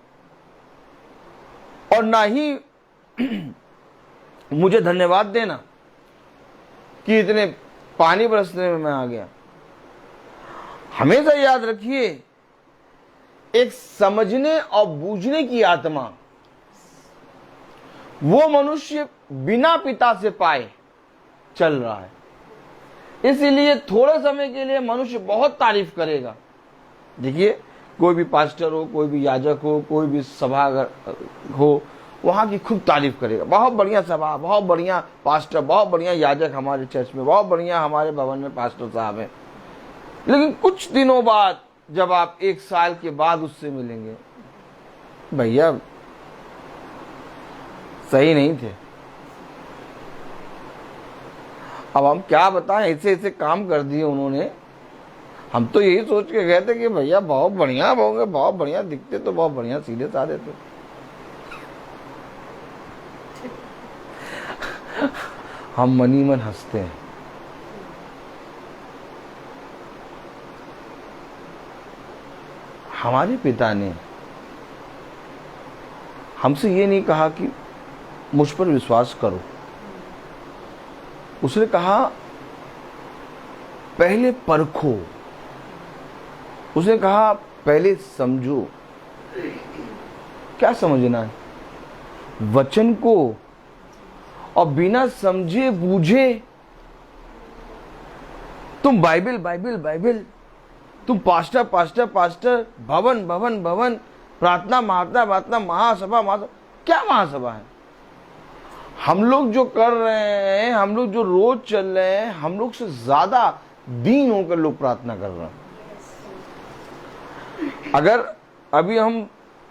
और ना ही मुझे धन्यवाद देना कि इतने पानी बरसने में मैं आ गया। हमेशा याद रखिए, एक समझने और बूझने की आत्मा वो मनुष्य बिना पिता से पाए चल रहा है। इसलिए थोड़े समय के लिए मनुष्य बहुत तारीफ करेगा। देखिए कोई भी पास्टर हो, कोई भी याजक हो, कोई भी सभागार हो, वहां की खूब तारीफ करेगा। बहुत बढ़िया सभा, बहुत बढ़िया पास्टर, बहुत बढ़िया याजक हमारे चर्च में, बहुत बढ़िया हमारे भवन में पास्टर साहब हैं। लेकिन कुछ दिनों बाद जब आप 1 साल के बाद उससे मिलेंगे, भैया सही नहीं थे। अब हम क्या बताएं, ऐसे ऐसे काम कर दिए उन्होंने। हम तो यही सोच के गए थे कि भैया बहुत बढ़िया होंगे, बहुत बढ़िया दिखते, तो बहुत बढ़िया सीधे साधे थे। हम मन ही मन हंसते हैं। हमारे पिता ने हमसे ये नहीं कहा कि मुझ पर विश्वास करो, उसने कहा पहले परखो, उसने कहा पहले समझो। क्या समझना है? वचन को। और बिना समझे बूझे तुम बाइबल बाइबल बाइबल, तुम पास्टर पास्टर पास्टर, भवन भवन भवन, प्रार्थना महात्मा महात्मा, महासभा महासभा। क्या महासभा है? हम लोग जो कर रहे हैं, हम लोग जो रोज चल रहे हैं, हम लोग से ज्यादा दीन होकर लोग प्रार्थना कर रहे हैं। अगर अभी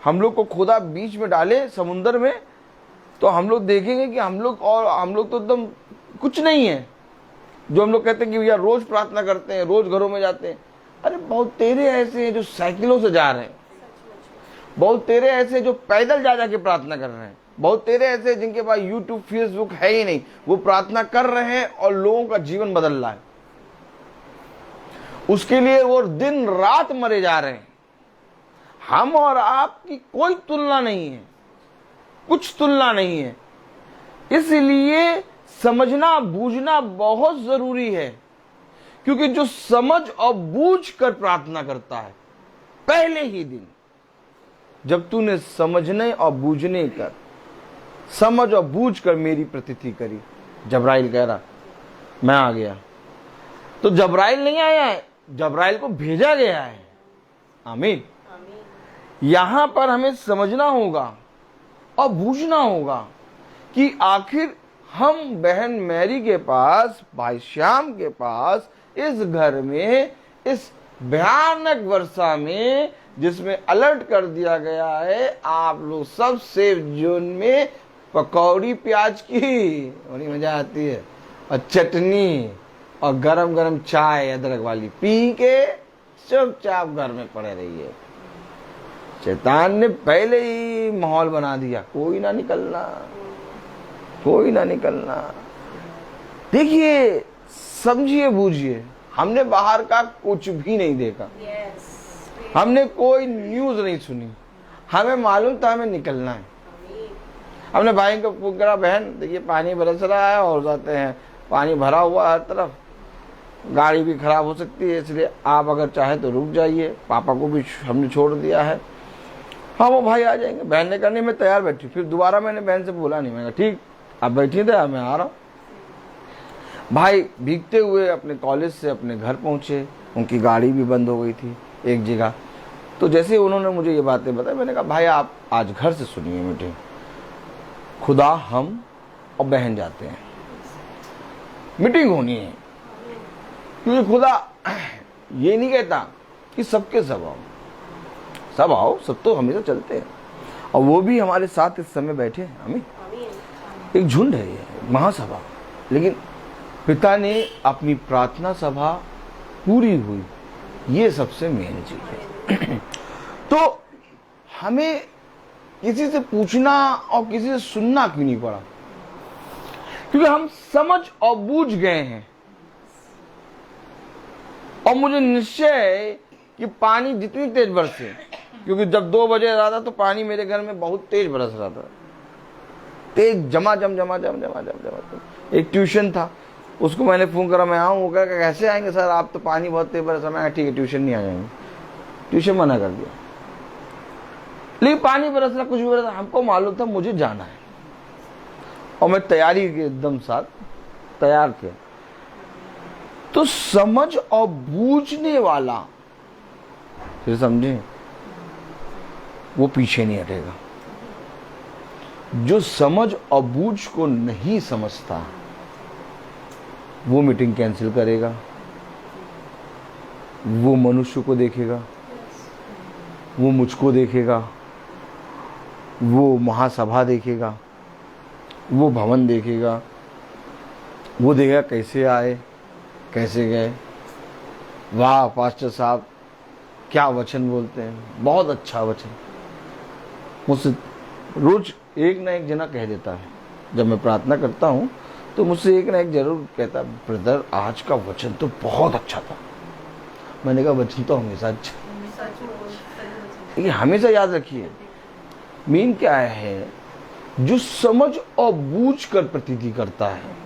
हम लोग को खुदा बीच में डाले समुद्र में, तो हम लोग देखेंगे कि हम लोग तो एकदम कुछ नहीं है। जो हम लोग कहते हैं कि भैया रोज प्रार्थना करते हैं, रोज घरों में जाते हैं, अरे बहुत तेरे ऐसे हैं जो साइकिलों से जा रहे हैं, बहुत तेरे ऐसे जो पैदल जा जाके प्रार्थना कर रहे हैं, बहुत तेरे ऐसे जिनके पास यूट्यूब फेसबुक है ही नहीं, वो प्रार्थना कर रहे हैं और लोगों का जीवन बदल रहा है। उसके लिए वो दिन रात मरे जा रहे हैं। हम और आपकी कोई तुलना नहीं है, कुछ तुलना नहीं है। इसलिए समझना बूझना बहुत जरूरी है, क्योंकि जो समझ और बूझ कर प्रार्थना करता है, पहले ही दिन जब तूने समझने और बूझने कर, समझ और बूझ कर मेरी प्रतीति करी, जबराइल कह रहा मैं आ गया। तो जबराइल नहीं आया है, जबराइल को भेजा गया है। आमीन। यहां पर हमें समझना होगा और बूझना होगा कि आखिर हम बहन मैरी के पास, भाई श्याम के पास, इस घर में, इस भयानक वर्षा में, जिसमें अलर्ट कर दिया गया है आप लोग सब सेफ जोन में, पकौड़ी प्याज की बड़ी मजा आती है, और चटनी और गरम गरम चाय अदरक वाली पी के चुपचाप घर में पड़े रहिए। शैतान ने पहले ही माहौल बना दिया, कोई ना निकलना, कोई ना निकलना। देखिए, समझिए बूझिए, हमने बाहर का कुछ भी नहीं देखा, हमने कोई न्यूज नहीं सुनी, हमें मालूम था हमें निकलना है। हमने भाई को पूछा, बहन देखिए पानी बरस रहा है और जाते हैं, पानी भरा हुआ हर तरफ, गाड़ी भी खराब हो सकती है, इसलिए आप अगर चाहे तो रुक जाइए। पापा को भी हमने छोड़ दिया है, हाँ वो भाई आ जाएंगे। बहन ने करने में तैयार बैठी, फिर दोबारा मैंने बहन से बोला नहीं, मैंने ठीक आप बैठी थे, मैं आ रहा हूँ। भाई भीगते हुए अपने कॉलेज से अपने घर पहुंचे, उनकी गाड़ी भी बंद हो गई थी एक जगह। तो जैसे उन्होंने मुझे ये बातें बताई, मैंने कहा भाई आप आज घर से सुनिए मीटिंग, खुदा हम और बहन जाते हैं, मीटिंग होनी है। क्योंकि खुदा ये नहीं कहता कि सबके सब आओ, सब आओ, सब तो हमेशा चलते हैं, और वो भी हमारे साथ इस समय बैठे हैं। हमें एक झुंड है, ये महासभा, लेकिन पिता ने अपनी प्रार्थना सभा पूरी हुई, ये सबसे मेन चीज है। तो हमें किसी से पूछना और किसी से सुनना क्यों नहीं पड़ा? क्योंकि हम समझ और बूझ गए हैं। और मुझे निश्चय है कि पानी जितनी तेज बरसे, क्योंकि जब 2 बजे रहा था तो पानी मेरे घर में बहुत तेज बरस रहा था, तेज जमा जम जमा जम जमा जम जमा। एक ट्यूशन था, उसको मैंने फोन करा, मैं आऊँ, वो कहा कैसे आएंगे सर, आप तो पानी बहुत तेज बरस रहा है। ठीक है, ट्यूशन नहीं आ जाएंगे, ट्यूशन मना कर दिया। लेकिन पानी बरस रहा, कुछ भी बरस रहा, हमको मालूम था मुझे जाना है, और मैं तैयारी के एकदम साथ तैयार थे। तो समझ और बूझने वाला, फिर समझे, वो पीछे नहीं हटेगा। जो समझ और बूझ को नहीं समझता, वो मीटिंग कैंसिल करेगा, वो मनुष्य को देखेगा, वो मुझको देखेगा, वो महासभा देखेगा, वो भवन देखेगा, वो देखेगा कैसे आए कैसे गए। वाह पास्टर साहब क्या वचन बोलते हैं, बहुत अच्छा वचन। मुझसे रोज एक ना एक जना कह देता है, जब मैं प्रार्थना करता हूँ तो मुझसे एक ना एक जरूर कहता, ब्रदर आज का वचन तो बहुत अच्छा था। मैंने कहा वचन तो हमेशा अच्छा, ये हमेशा याद रखिए। मीन क्या है, जो समझ और बूझ कर प्रतीति करता है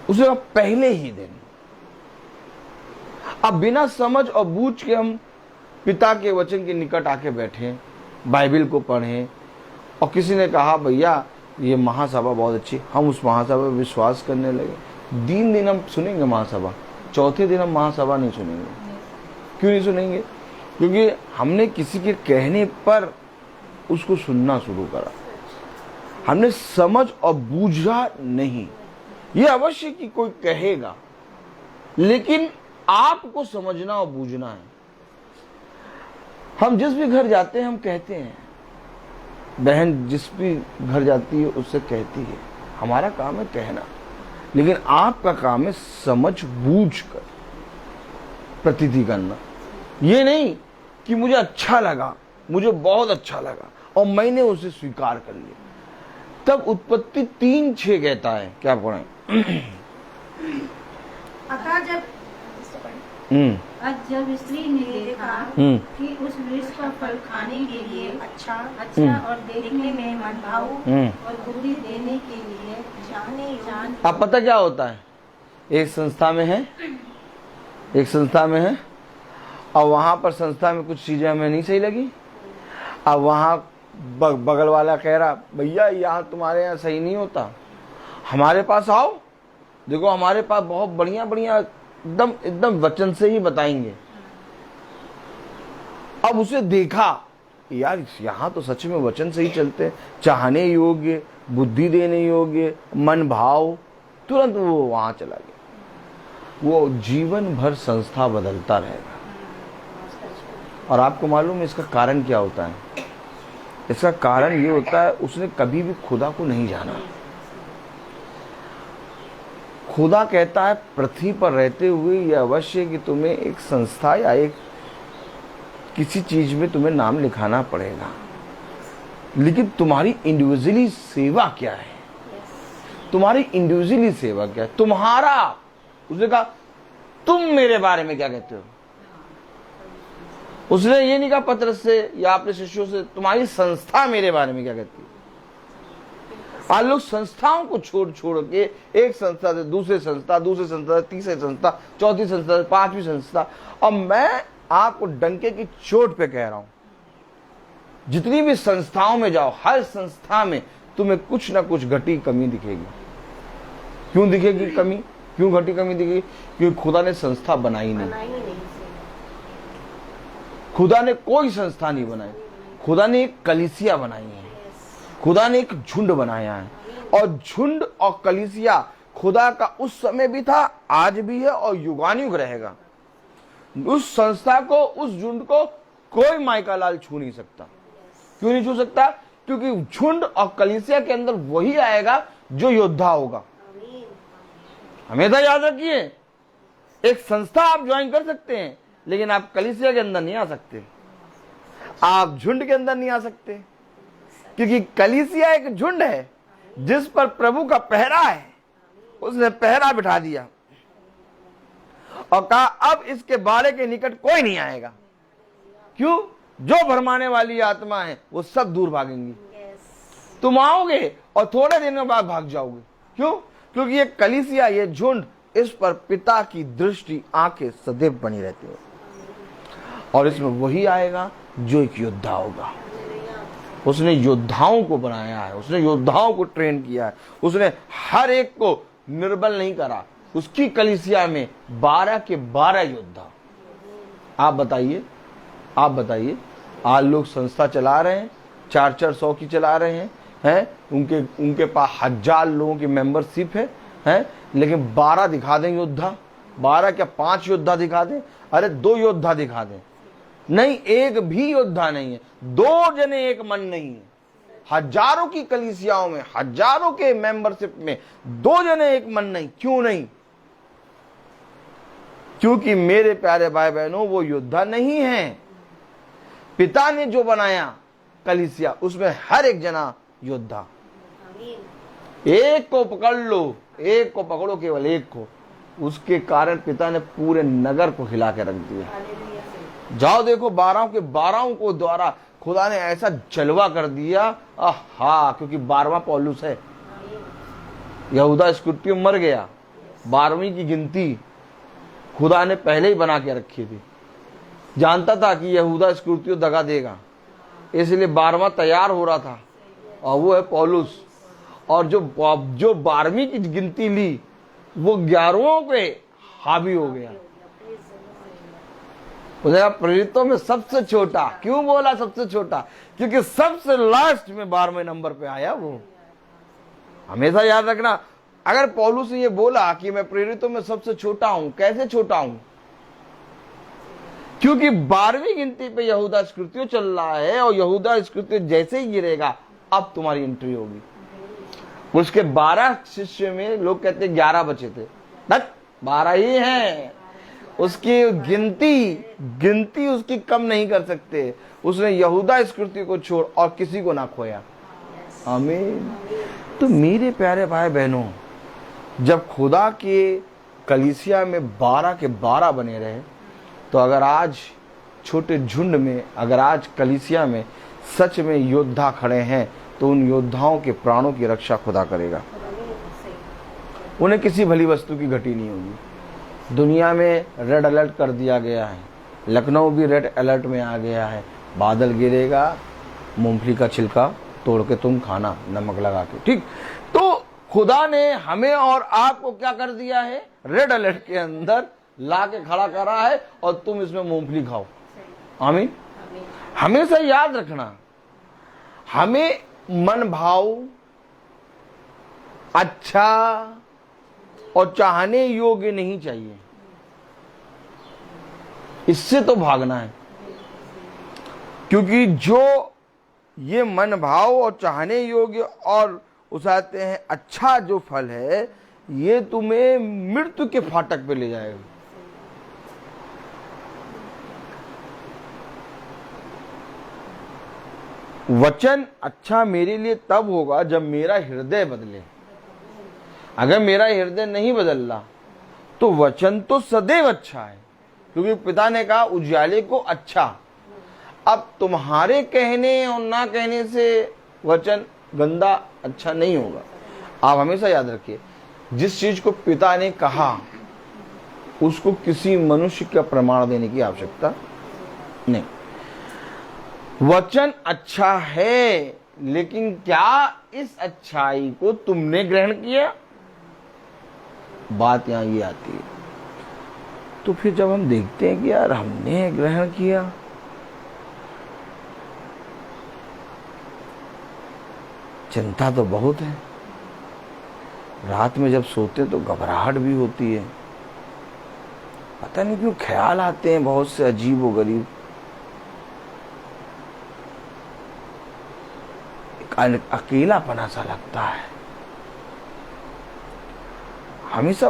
उसे आप पहले ही दिन। अब बिना समझ और बूझ के हम पिता के वचन के निकट आके बैठे, बाइबल को पढ़ें, और किसी ने कहा भैया ये महासभा बहुत अच्छी, हम उस महासभा पर विश्वास करने लगे। 3 दिन हम सुनेंगे महासभा, चौथे दिन हम महासभा नहीं सुनेंगे। क्यों नहीं सुनेंगे? क्योंकि हमने किसी के कहने पर उसको सुनना शुरू करा, हमने समझ और बूझा नहीं। ये अवश्य कि कोई कहेगा, लेकिन आपको समझना और बूझना है। हम जिस भी घर जाते हैं हम कहते हैं, बहन जिस भी घर जाती है उससे कहती है, हमारा काम है कहना, लेकिन आपका काम है समझ बूझ कर प्रतीति करना। ये नहीं कि मुझे अच्छा लगा, मुझे बहुत अच्छा लगा और मैंने उसे स्वीकार कर लिया। तब उत्पत्ति 3:6 कहता है, क्या पढ़ें? अतः जब स्त्री ने देखा कि उस वृक्ष का फल खाने के लिए अच्छा और देखने में मनभाऊ और बुद्धि देने के लिए जान। अब पता क्या होता है, एक संस्था में है, और वहां पर संस्था में कुछ चीजें हमें नहीं सही लगी। अब वहां बगल वाला कह रहा, भैया यहाँ तुम्हारे यहाँ सही नहीं होता, हमारे पास आओ, देखो हमारे पास बहुत बढ़िया बढ़िया एकदम वचन से ही बताएंगे। अब उसे देखा, यार यहाँ तो सच में वचन से ही चलते हैं, चाहने योग्य, बुद्धि देने योग्य, मन भाव, तुरंत वो वहां चला गया। वो जीवन भर संस्था बदलता रहेगा। और आपको मालूम है इसका कारण क्या होता है? इसका कारण ये होता है, उसने कभी भी खुदा को नहीं जाना। खुदा कहता है पृथ्वी पर रहते हुए यह अवश्य कि तुम्हें एक संस्था या एक किसी चीज में तुम्हें नाम लिखाना पड़ेगा, लेकिन तुम्हारी इंडिविजुअली सेवा क्या है? तुम्हारी इंडिविजुअली सेवा क्या है? तुम्हारा, उसने कहा तुम मेरे बारे में क्या कहते हो? उसने ये नहीं कहा पत्रस से या अपने शिष्यों से तुम्हारी संस्था मेरे बारे में क्या कहती है। आज लोग संस्थाओं को छोड़ के एक संस्था से दूसरे संस्था, दूसरे संस्था से तीसरे संस्था, चौथी संस्था से पांचवी संस्था। और मैं आपको डंके की चोट पे कह रहा हूं, जितनी भी संस्थाओं में जाओ, हर संस्था में तुम्हें कुछ ना कुछ घटी कमी दिखेगी। क्यों दिखेगी कमी? क्यों घटी कमी दिखेगी? क्योंकि खुदा ने संस्था बनाई नहीं। खुदा ने कोई संस्था नहीं बनाई, खुदा ने एक कलीसिया बनाई है, खुदा ने एक झुंड बनाया है। और झुंड और कलीसिया खुदा का उस समय भी था, आज भी है और युगानुयुग रहेगा। उस संस्था को, उस झुंड को कोई माइका लाल छू नहीं सकता। क्यों नहीं छू सकता? क्योंकि झुंड और कलीसिया के अंदर वही आएगा जो योद्धा होगा। हमेशा याद रखिए, एक संस्था आप ज्वाइन कर सकते हैं, लेकिन आप कलीसिया के अंदर नहीं आ सकते, आप झुंड के अंदर नहीं आ सकते। क्योंकि कलीसिया एक झुंड है जिस पर प्रभु का पहरा है। उसने पहरा बिठा दिया और कहा अब इसके बारे के निकट कोई नहीं आएगा। क्यों? जो भरमाने वाली आत्मा है वो सब दूर भागेंगी। तुम आओगे और थोड़े दिनों बाद भाग जाओगे। क्यों? क्योंकि ये कलीसिया, ये झुंड, इस पर पिता की दृष्टि, आंखें सदैव बनी रहती है। और इसमें वही आएगा जो एक योद्धा होगा। उसने योद्धाओं को बनाया है, उसने योद्धाओं को ट्रेन किया है, उसने हर एक को निर्बल नहीं करा। उसकी कलीसिया में 12 के 12 योद्धा। आप बताइए, आज लोग संस्था चला रहे हैं, 400 की चला रहे हैं, उनके पास 1000 लोगों की मेंबरशिप है, लेकिन 12 दिखा दें योद्धा, 12 क्या 5 योद्धा दिखा दें, अरे 2 योद्धा दिखा दें, नहीं एक भी योद्धा नहीं है। 2 जने एक मन नहीं है। हजारों की कलीसियाओं में, हजारों के मेंबरशिप में 2 जने एक मन नहीं। क्यों नहीं? क्योंकि मेरे प्यारे भाई बहनों, वो योद्धा नहीं है। पिता ने जो बनाया कलीसिया, उसमें हर एक जना योद्धा। एक को पकड़ लो, एक को पकड़ो, केवल एक को। उसके कारण पिता ने पूरे नगर को हिला के रख दिया। जाओ देखो 12 के 12 को द्वारा खुदा ने ऐसा जलवा कर दिया। आहा, क्योंकि 12वां पौलुस है। यहूदा इस्करियोती मर गया, 12वीं की गिनती खुदा ने पहले ही बना के रखी थी। जानता था कि यहूदा इस्करियोती दगा देगा, इसलिए 12वां तैयार हो रहा था, और वो है पौलुस। और जो 12वीं की गिनती ली, वो 11वां पे हावी हो गया। प्रेरितों में सबसे छोटा क्यों बोला? सबसे छोटा क्योंकि सबसे लास्ट में 12वें नंबर पे आया वो। हमेशा याद रखना, अगर पौलुस ने ये बोला कि मैं प्रेरितों में सबसे छोटा हूं, कैसे छोटा हूं? क्योंकि 12वीं गिनती पे यहूदा इस्करियोती चल रहा है, और यहूदा इस्करियोती जैसे ही गिरेगा, अब तुम्हारी एंट्री होगी। उसके 12 शिष्य में लोग कहते 11 बचे थे, 12 ही हैं। उसकी गिनती उसकी कम नहीं कर सकते। उसने यहूदा इस्करियोती को छोड़ और किसी को ना खोया। आमीन। तो मेरे प्यारे भाई बहनों, जब खुदा के कलीसिया में 12 के 12 बने रहे, तो अगर आज छोटे झुंड में, अगर आज कलीसिया में सच में योद्धा खड़े हैं, तो उन योद्धाओं के प्राणों की रक्षा खुदा करेगा। उन्हें किसी भली वस्तु की घटी नहीं होगी। दुनिया में रेड अलर्ट कर दिया गया है, लखनऊ भी रेड अलर्ट में आ गया है। बादल गिरेगा, मूंगफली का छिलका तोड़ के तुम खाना, नमक लगा के, ठीक। तो खुदा ने हमें और आपको क्या कर दिया है? रेड अलर्ट के अंदर ला के खड़ा करा है, और तुम इसमें मूंगफली खाओ। आमीन। हमेशा याद रखना, हमें मन भाव अच्छा और चाहने योग्य नहीं चाहिए, इससे तो भागना है। क्योंकि जो ये मन भाव और चाहने योग्य और उसाते हैं अच्छा जो फल है, ये तुम्हें मृत्यु के फाटक पे ले जाएगा। वचन अच्छा मेरे लिए तब होगा जब मेरा हृदय बदले। अगर मेरा हृदय नहीं बदल रहा, तो वचन तो सदैव अच्छा है, क्योंकि पिता ने कहा उजाले को अच्छा। अब तुम्हारे कहने और ना कहने से वचन गंदा अच्छा नहीं होगा। आप हमेशा याद रखिए, जिस चीज को पिता ने कहा उसको किसी मनुष्य का प्रमाण देने की आवश्यकता नहीं। वचन अच्छा है, लेकिन क्या इस अच्छाई को तुमने ग्रहण किया? बात यहां ये आती है। तो फिर जब हम देखते हैं कि यार हमने ग्रहण किया, चिंता तो बहुत है। रात में जब सोते तो घबराहट भी होती है। पता नहीं क्यों ख्याल आते हैं बहुत से अजीब व गरीब। अकेलापना सा लगता है। हमेशा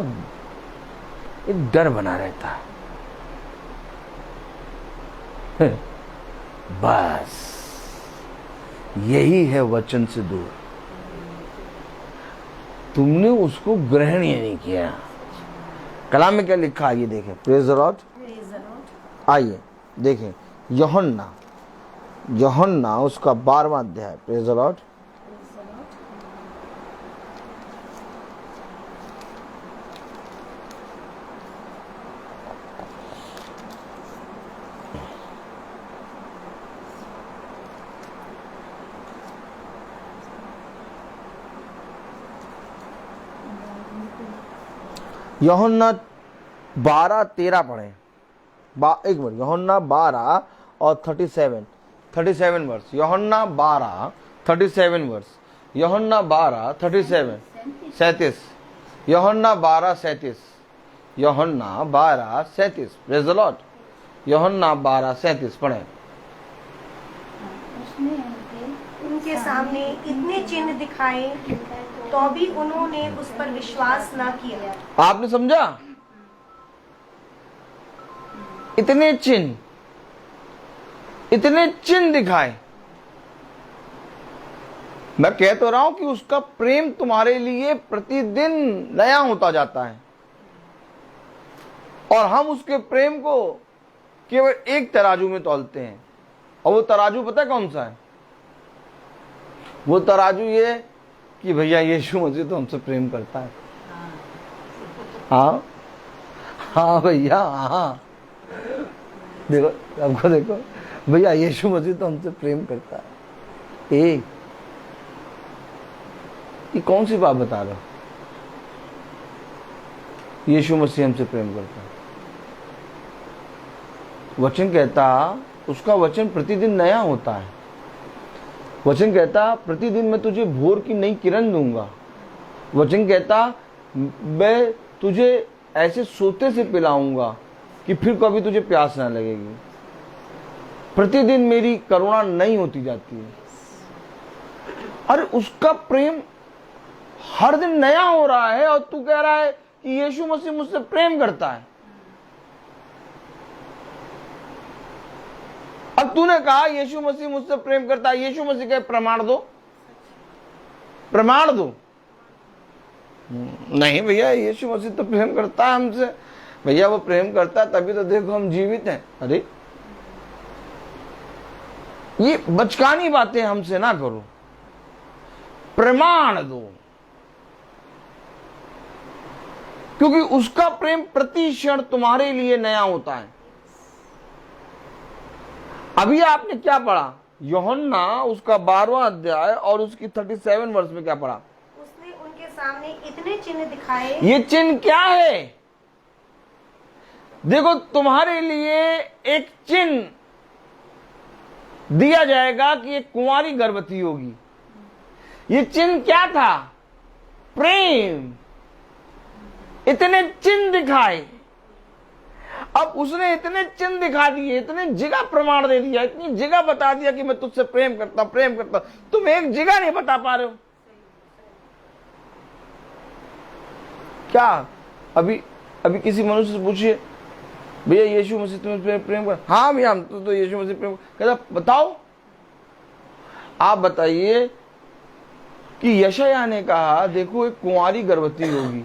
एक डर बना रहता है। बस यही है वचन से दूर। तुमने उसको ग्रहण ही नहीं किया। कलाम में क्या लिखा है ये देखें। Praise the Lord. आइए देखें यूहन्ना उसका 12वां अध्याय। Praise the Lord. यूहन्ना 12:13 पढ़े। एक मिनट, यूहन्ना 12 और 37 वर्ष। यूहन्ना 12:37 वर्ष। यूहन्ना 12:37 यूहन्ना 12:37 यूहन्ना 12:37। Praise the Lord. यूहन्ना 12:37 पढ़े। उनके सामने इतने चिन्ह दिखाए तो भी उन्होंने उस पर विश्वास ना किया। आपने समझा? इतने चिन्ह दिखाए मैं कह तो रहा हूं कि उसका प्रेम तुम्हारे लिए प्रतिदिन नया होता जाता है, और हम उसके प्रेम को केवल एक तराजू में तौलते हैं। और वो तराजू पता है कौन सा है? वो तराजू ये कि भैया यीशु मसीह तो हमसे प्रेम करता है। हाँ हाँ भैया, हाँ देखो, आपको देखो भैया, यीशु मसीह तो हमसे प्रेम करता है। ये कौन सी बात बता रहे हो? यीशु मसीह हमसे प्रेम करता है। वचन कहता, उसका वचन प्रतिदिन नया होता है। वचन कहता प्रतिदिन मैं तुझे भोर की नई किरण दूंगा। वचन कहता मैं तुझे ऐसे सोते से पिलाऊंगा कि फिर कभी तुझे प्यास ना लगेगी। प्रतिदिन मेरी करुणा नई होती जाती है। अरे उसका प्रेम हर दिन नया हो रहा है, और तू कह रहा है कि यीशु मसीह मुझसे प्रेम करता है। अब तूने कहा यीशु मसीह मुझसे प्रेम करता है, यीशु मसीह के प्रमाण दो, प्रमाण दो। नहीं भैया, यीशु मसीह तो प्रेम करता है हमसे। भैया वो प्रेम करता है तभी तो देखो हम जीवित हैं। अरे ये बचकानी बातें हमसे ना करो, प्रमाण दो, क्योंकि उसका प्रेम प्रति क्षण तुम्हारे लिए नया होता है। अभी आपने क्या पढ़ा? यूहन्ना उसका 12वां अध्याय और उसकी 37 वर्ष में क्या पढ़ा? उसने उनके सामने इतने चिन्ह दिखाए। ये चिन्ह क्या है? देखो, तुम्हारे लिए एक चिन्ह दिया जाएगा कि एक कुंवारी गर्भवती होगी। ये चिन्ह क्या था? प्रेम। इतने चिन्ह दिखाए। अब उसने इतने चिन्ह दिखा दिए, इतने जगह प्रमाण दे दिया, इतनी जगह बता दिया कि मैं तुझसे प्रेम करता प्रेम करता। तुम एक जगह नहीं बता पा रहे हो क्या? अभी किसी मनुष्य से पूछिए, भैया यीशु मसीह तुम्हें प्रेम कर? हाँ भैया, हम तो यीशु मसीह प्रेम। कहता बताओ, आप बताइए कि यशायाह ने कहा देखो एक कुंवारी गर्भवती होगी,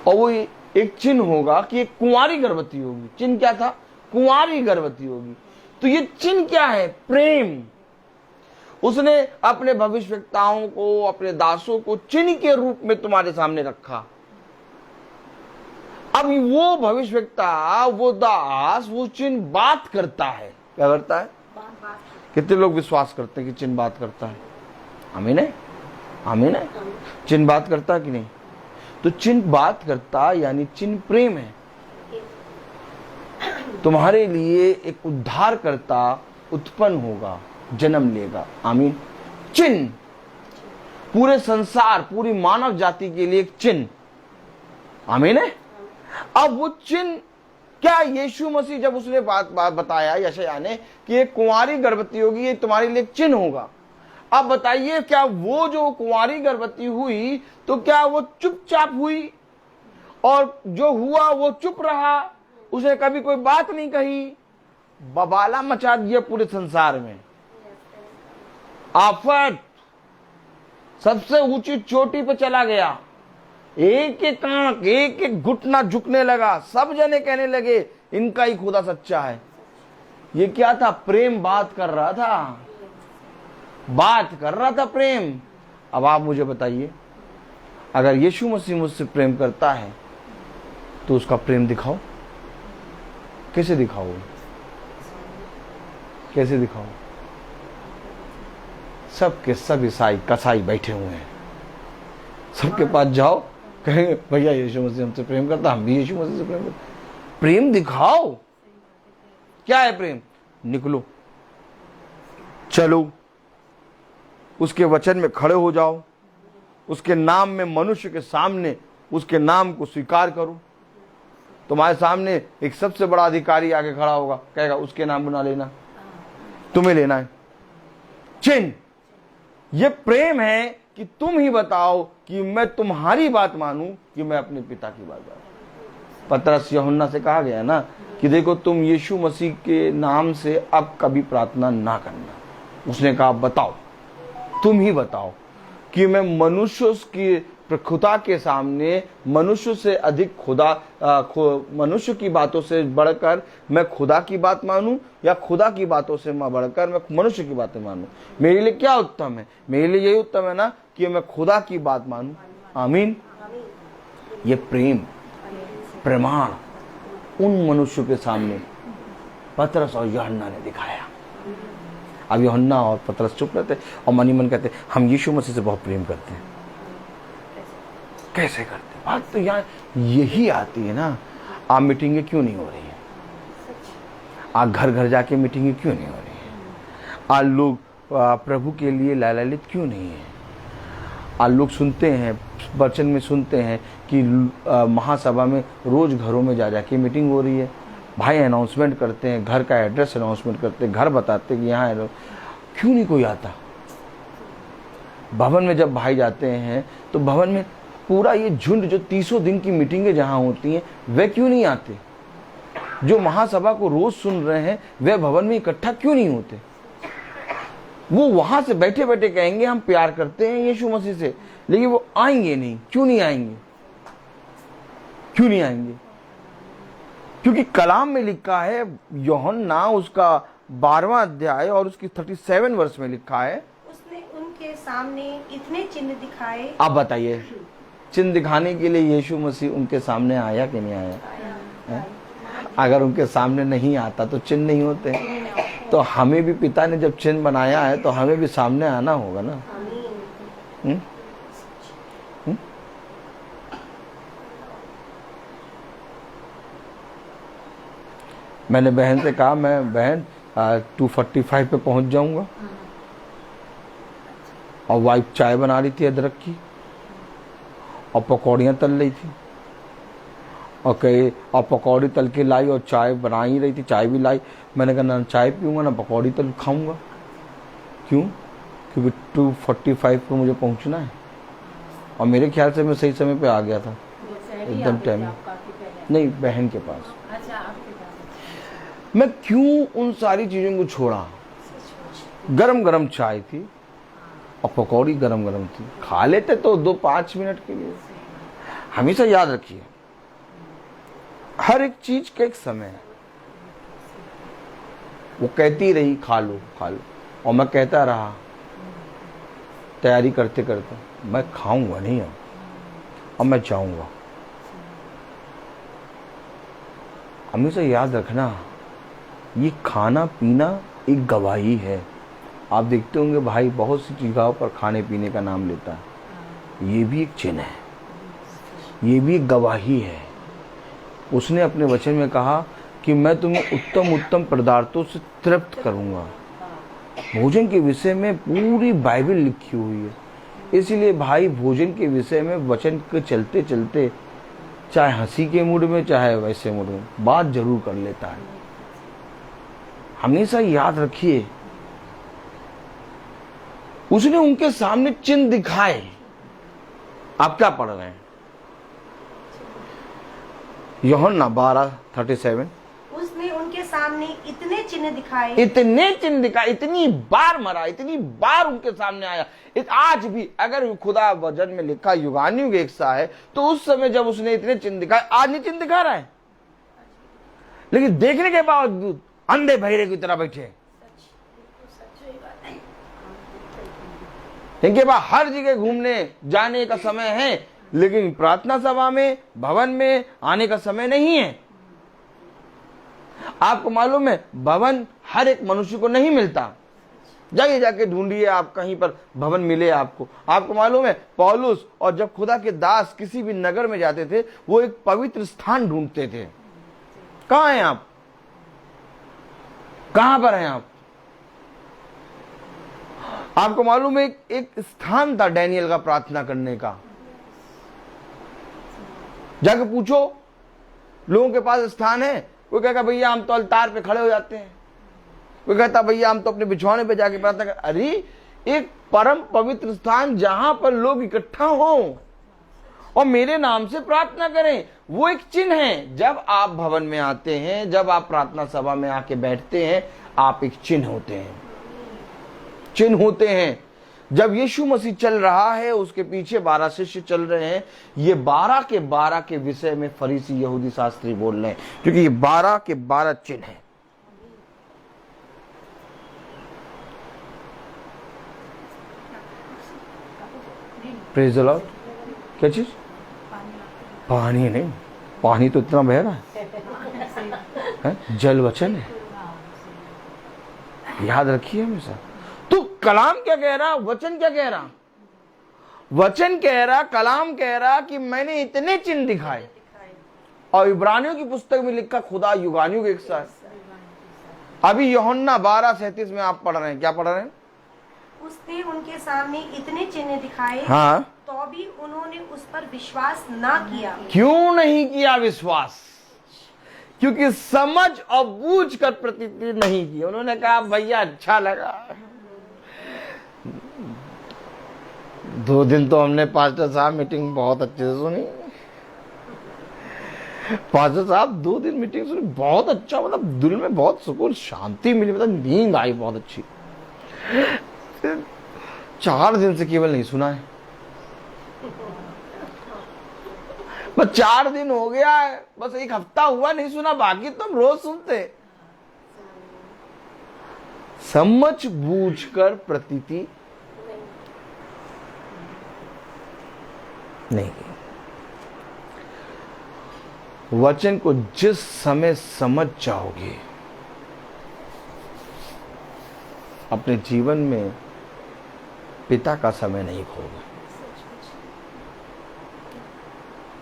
और वो एक चिन्ह होगा कि एक कुंवारी गर्भवती होगी। चिन्ह क्या था? कुंवारी गर्भवती होगी। तो ये चिन्ह क्या है? प्रेम। उसने अपने भविष्यवक्ताओं को, अपने दासों को चिन्ह के रूप में तुम्हारे सामने रखा। अब वो भविष्यवक्ता, वो दास, वो चिन्ह बात करता है। क्या करता है? कितने लोग विश्वास करते हैं कि चिन्ह बात करता है? आमीन है, आमीन है। चिन्ह बात करता है कि नहीं? तो चिन्ह बात करता यानी चिन्ह प्रेम है। तुम्हारे लिए एक उद्धारकर्ता उत्पन्न होगा, जन्म लेगा। आमीन। चिन्ह पूरे संसार, पूरी मानव जाति के लिए एक चिन्ह। आमीन है। अब वो चिन्ह क्या? यीशु मसीह जब उसने बात बताया यशायाह ने कि एक कुंवारी गर्भवती होगी, ये तुम्हारे लिए एक चिन्ह होगा। अब बताइए, क्या वो जो कुंवारी गर्भवती हुई तो क्या वो चुपचाप हुई और जो हुआ वो चुप रहा? उसे कभी कोई बात नहीं कही? बवाला मचा दिया पूरे संसार में। आफत सबसे ऊंची चोटी पे चला गया। एक एक आंख, एक एक घुटना झुकने लगा। सब जने कहने लगे इनका ही खुदा सच्चा है। ये क्या था? प्रेम बात कर रहा था, बात कर रहा था प्रेम। अब आप मुझे बताइए, अगर यीशु मसीह मुझसे प्रेम करता है तो उसका प्रेम दिखाओ। कैसे दिखाओ? कैसे दिखाओ? सबके सब ईसाई कसाई बैठे हुए हैं, सबके पास जाओ, कहेंगे भैया यीशु मसीह हमसे प्रेम करता, हम भी यीशु मसीह से प्रेम करते। प्रेम दिखाओ। क्या है प्रेम? निकलो, चलो, उसके वचन में खड़े हो जाओ, उसके नाम में मनुष्य के सामने उसके नाम को स्वीकार करो। तुम्हारे सामने एक सबसे बड़ा अधिकारी आके खड़ा होगा, कहेगा उसके नाम को ना लेना, तुम्हें लेना है। चिन्ह, ये प्रेम है कि तुम ही बताओ कि मैं तुम्हारी बात मानूं कि मैं अपने पिता की बात मानूं। पतरस यूहन्ना से कहा गया ना कि देखो तुम यीशु मसीह के नाम से अब कभी प्रार्थना ना करना। उसने कहा बताओ, तुम ही बताओ कि मैं मनुष्य की खुदा के सामने मनुष्य से अधिक मनुष्य की बातों से बढ़कर मैं खुदा की बात मानूं या खुदा की बातों से मैं बढ़कर मैं मनुष्य की बातें मानूं? मेरे लिए क्या उत्तम है? मेरे लिए यही उत्तम है ना कि मैं खुदा की बात मानूं। आमीन। ये प्रमाण उन मनुष्यों के सामने पतरस और यूहन्ना ने दिखाया। अब यूहन्ना और पतरस चुप रहते और मन ही मन कहते हम यीशु मसीह से बहुत प्रेम करते हैं। कैसे करते? बात तो यहाँ यही आती है ना, आप मीटिंगें क्यों नहीं हो रही हैं? आप घर घर जाके मीटिंगें क्यों नहीं हो रही हैं? आज लोग प्रभु के लिए लालायित क्यों नहीं है? आज लोग सुनते हैं, वचन में सुनते हैं कि महासभा में रोज घरों में जा जाके मीटिंग हो रही है। भाई अनाउंसमेंट करते हैं, घर का एड्रेस अनाउंसमेंट करते हैं, घर बताते हैं कि यहाँ क्यों नहीं कोई आता? भवन में जब भाई जाते हैं तो भवन में पूरा ये झुंड जो 300 दिन की मीटिंगें जहां होती हैं वे क्यों नहीं आते? जो महासभा को रोज सुन रहे हैं वे भवन में इकट्ठा क्यों नहीं होते? वो वहां से बैठे बैठे कहेंगे हम प्यार करते हैं यीशु मसीह से, लेकिन वो आएंगे नहीं। क्यों नहीं आएंगे? क्यों नहीं आएंगे? क्योंकि कलाम में लिखा है, यूहन्ना उसका 12वां अध्याय और उसकी 37 वर्ष में लिखा है, उसने उनके सामने इतने चिन्ह दिखाए। आप बताइए, चिन्ह दिखाने के लिए यीशु मसीह उनके सामने आया कि नहीं आया? अगर उनके सामने नहीं आता तो चिन्ह नहीं होते। तो हमें भी पिता ने जब चिन्ह बनाया है तो हमें भी सामने आना होगा ना। मैंने बहन से कहा मैं बहन 245 पे पहुंच जाऊंगा, और वाइफ चाय बना रही थी अदरक की और पकौड़ियाँ तल रही थी और पकौड़ी तल के लाई और चाय बना ही रही थी, चाय भी लाई। मैंने कहा ना चाय पीऊँगा ना पकौड़ी तल खाऊंगा। क्यों? क्योंकि 245 पे मुझे पहुंचना है और मेरे ख्याल से मैं सही समय पे आ गया था, एकदम टाइम। नहीं, बहन के पास। मैं क्यों उन सारी चीज़ों को छोड़ा? गरम गरम चाय थी और पकौड़ी गरम गरम थी, खा लेते तो 2-5 मिनट के लिए। हमेशा याद रखिए, हर एक चीज का एक समय है। वो कहती रही खा लो खा लो, और मैं कहता रहा तैयारी करते करते मैं खाऊंगा नहीं अब, और मैं जाऊंगा। हमेशा याद रखना, ये खाना पीना एक गवाही है। आप देखते होंगे भाई बहुत सी जगहों पर खाने पीने का नाम लेता है, ये भी एक चिन्ह है, ये भी एक गवाही है। उसने अपने वचन में कहा कि मैं तुम्हें उत्तम उत्तम पदार्थों से तृप्त करूंगा। भोजन के विषय में पूरी बाइबल लिखी हुई है। इसीलिए भाई भोजन के विषय में वचन के चलते चलते चाहे हंसी के मूड में चाहे वैसे मूड में बात जरूर कर लेता है। हमेशा याद रखिए, उसने उनके सामने चिन्ह दिखाए। आप क्या पढ़ रहे हैं? यूहन्ना 12:37। उसने उनके सामने इतने चिन्ह दिखाए, इतनी बार मरा, इतनी बार उनके सामने आया। आज भी अगर खुदा वचन में लिखा युगान युग एक सा है, तो उस समय जब उसने इतने चिन्ह दिखाए, आज नहीं चिन्ह दिखा रहा है, लेकिन देखने के बावजूद अंधे बहिरे की तरह बैठे। इनके पास हर जगह घूमने जाने का समय है, लेकिन प्रार्थना सभा में भवन में आने का समय नहीं है। आपको मालूम है भवन हर एक मनुष्य को नहीं मिलता। जाइए जाके ढूंढिए, आप कहीं पर भवन मिले आपको। आपको मालूम है पौलुस और जब खुदा के दास किसी भी नगर में जाते थे, वो एक पवित्र स्थान ढूंढते थे। कहां हैं आप? कहां पर हैं आप? आपको मालूम है एक स्थान था डैनियल का प्रार्थना करने का। जाके पूछो, लोगों के पास स्थान है। कोई कहेगा भैया हम तो अलतार पे खड़े हो जाते हैं, कोई कहता भैया हम तो अपने बिछौने पे जाके प्रार्थना कर। अरे एक परम पवित्र स्थान जहां पर लोग इकट्ठा हो और मेरे नाम से प्रार्थना करें, वो एक चिन्ह है। जब आप भवन में आते हैं, जब आप प्रार्थना सभा में आके बैठते हैं, आप एक चिन्ह होते हैं। चिन्ह होते हैं। जब यीशु मसीह चल रहा है, उसके पीछे 12 शिष्य चल रहे हैं। ये 12 के विषय में फरीसी यहूदी शास्त्री बोल रहे हैं, क्योंकि ये 12 चिन्ह हैं। Praise the Lord. क्या चीज? पानी नहीं, पानी तो इतना बह रहा है, जल वचन है, याद रखिए हमेशा। तो कलाम क्या कह रहा, वचन क्या कह रहा? वचन कह रहा, कलाम कह रहा कि मैंने इतने चिन्ह दिखाए। और इब्रानियों की पुस्तक में लिखा खुदा युगानुयुग एक साथ। अभी यूहन्ना 12:37 में आप पढ़ रहे हैं, क्या पढ़ रहे हैं? उसने उनके सामने इतने चिन्ह दिखाए, हाँ, तो भी उन्होंने उस पर विश्वास ना किया। क्यों नहीं किया विश्वास? क्योंकि समझ और बूझ कर प्रतीति नहीं की। उन्होंने कहा भैया अच्छा लगा, 2 दिन तो हमने पास्टर साहब मीटिंग बहुत अच्छे से सुनी। पास्टर साहब 2 दिन मीटिंग सुनी, बहुत अच्छा, मतलब दिल में बहुत सुकून शांति मिली, मतलब नींद आई बहुत अच्छी। 4 दिन से केवल नहीं सुना है, बस 4 दिन हो गया है, बस 1 हफ्ता हुआ नहीं सुना, बाकी तो हम रोज सुनते। समझ बूझ कर प्रतीति नहीं। वचन को जिस समय समझ जाओगे, अपने जीवन में पिता का समय नहीं खोगे।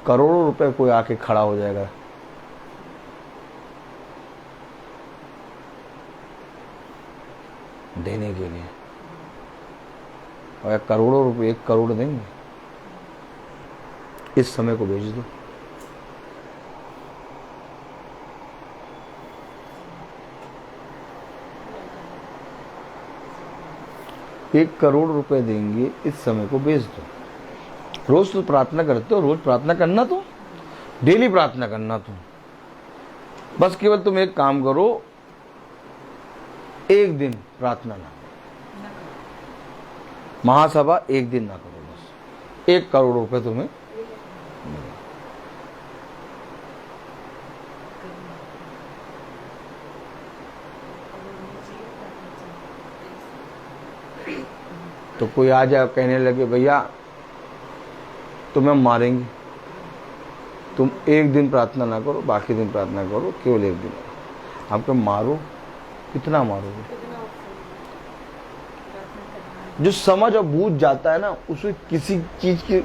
करोड़ों रुपए कोई आके खड़ा हो जाएगा, देने के लिए, और करोड़ों रुपए 1 करोड़ देंगे, इस समय को भेज दो। एक करोड़ रुपए देंगे, इस समय को बेच दो। रोज तो प्रार्थना करते हो, रोज प्रार्थना करना, तो डेली प्रार्थना करना। तुम बस केवल तुम एक काम करो, एक दिन प्रार्थना ना करो, महासभा एक दिन ना करो, बस 1 करोड़ रुपए तुम्हें तो कोई आ जाए कहने लगे भैया तुम्हें मारेंगे, तुम एक दिन प्रार्थना ना करो, बाकी दिन प्रार्थना करो, केवल एक दिन। आपको मारो, कितना मारोगे? जो समझ और बूझ जाता है ना, उसे किसी चीज की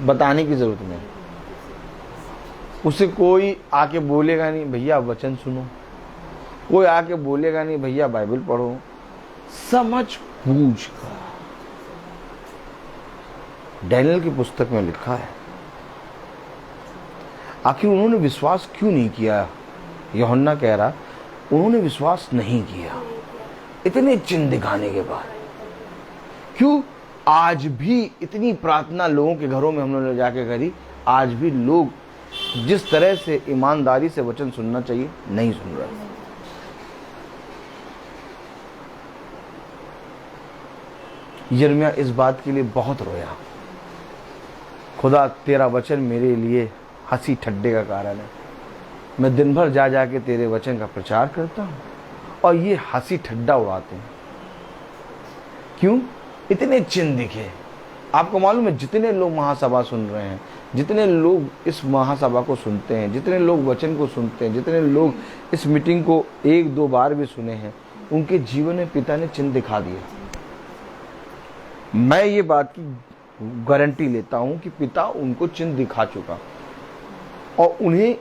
बताने की जरूरत नहीं। उसे कोई आके बोलेगा नहीं भैया वचन सुनो, कोई आके बोलेगा नहीं भैया बाइबल पढ़ो। समझ बूझ कर। डैनियल की पुस्तक में लिखा है, आखिर उन्होंने विश्वास क्यों नहीं किया? यूहन्ना कह रहा उन्होंने विश्वास नहीं किया इतने चिन्ह दिखाने के बाद। क्यों? आज भी इतनी प्रार्थना लोगों के घरों में हम लोगों ने जाके करी, आज भी लोग जिस तरह से ईमानदारी से वचन सुनना चाहिए नहीं सुन रहे। यिर्मयाह इस बात के लिए बहुत रोया, खुदा तेरा वचन मेरे लिए हंसी ठट्ठे का कारण है। मैं दिन भर जा जाके तेरे वचन का प्रचार करता हूँ और ये हंसी ठट्ठा उड़ाते हैं। क्यों? इतने चिन्ह दिखे। आपको मालूम है जितने लोग महासभा सुन रहे हैं, जितने लोग इस महासभा को सुनते हैं, जितने लोग वचन को सुनते हैं, जितने लोग इस मीटिंग को 1-2 बार भी सुने हैं, उनके जीवन में पिता ने चिन्ह दिखा दिया। मैं ये बात की गारंटी लेता हूं कि पिता उनको चिन्ह दिखा चुका और उन्हें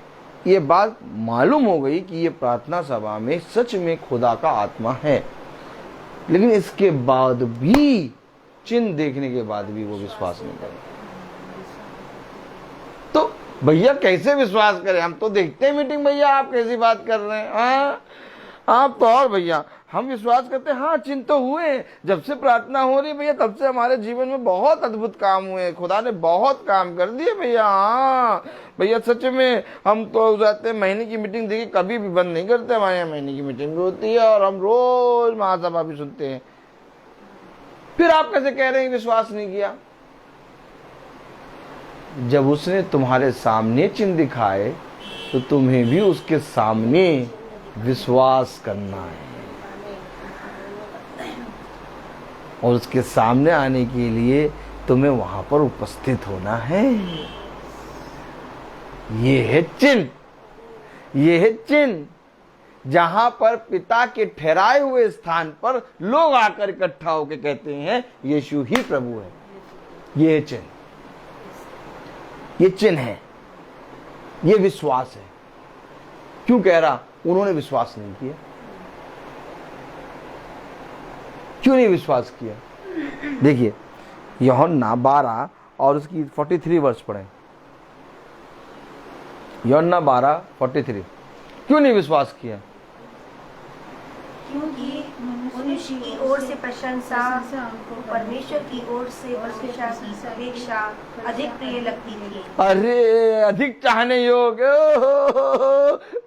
ये बात मालूम हो गई कि ये प्रार्थना सभा में सच में खुदा का आत्मा है। लेकिन इसके बाद भी, चिन्ह देखने के बाद भी वो विश्वास नहीं करे। तो भैया कैसे विश्वास करें? हम तो देखते हैं मीटिंग, भैया आप कैसी बात कर रहे हैं? हाँ आप तो, और भैया हम विश्वास करते हैं। हाँ चिन्ह तो हुए, जब से प्रार्थना हो रही भैया तब से हमारे जीवन में बहुत अद्भुत काम हुए, खुदा ने बहुत काम कर दिए भैया। हाँ भैया सच में हम तो जाते हैं, महीने की मीटिंग देखिए कभी भी बंद नहीं करते, हमारे यहाँ महीने की मीटिंग भी होती है और हम रोज महासभा भी सुनते हैं। फिर आप कैसे कह रहे हैं विश्वास नहीं किया? जब उसने तुम्हारे सामने चिन्ह दिखाए तो तुम्हें भी उसके सामने विश्वास करना है, और उसके सामने आने के लिए तुम्हें वहां पर उपस्थित होना है। ये है चिन्ह, ये है चिन्ह, जहां पर पिता के ठहराए हुए स्थान पर लोग आकर इकट्ठा होकर कहते हैं यीशु ही प्रभु है। ये है चिन्ह, ये चिन्ह है, ये विश्वास है। क्यों कह रहा? उन्होंने विश्वास नहीं किया। क्यों नहीं विश्वास किया? देखिए यूहन्ना 12 और उसकी 43 वर्ष पढ़े। यूहन्ना 12:43। क्यों नहीं विश्वास किया? क्योंकि मनुष्य की ओर से प्रशंसा परमेश्वर की ओर से प्रशंसा की अपेक्षा अधिक प्रिय लगती थी। अरे अधिक चाहने योग्य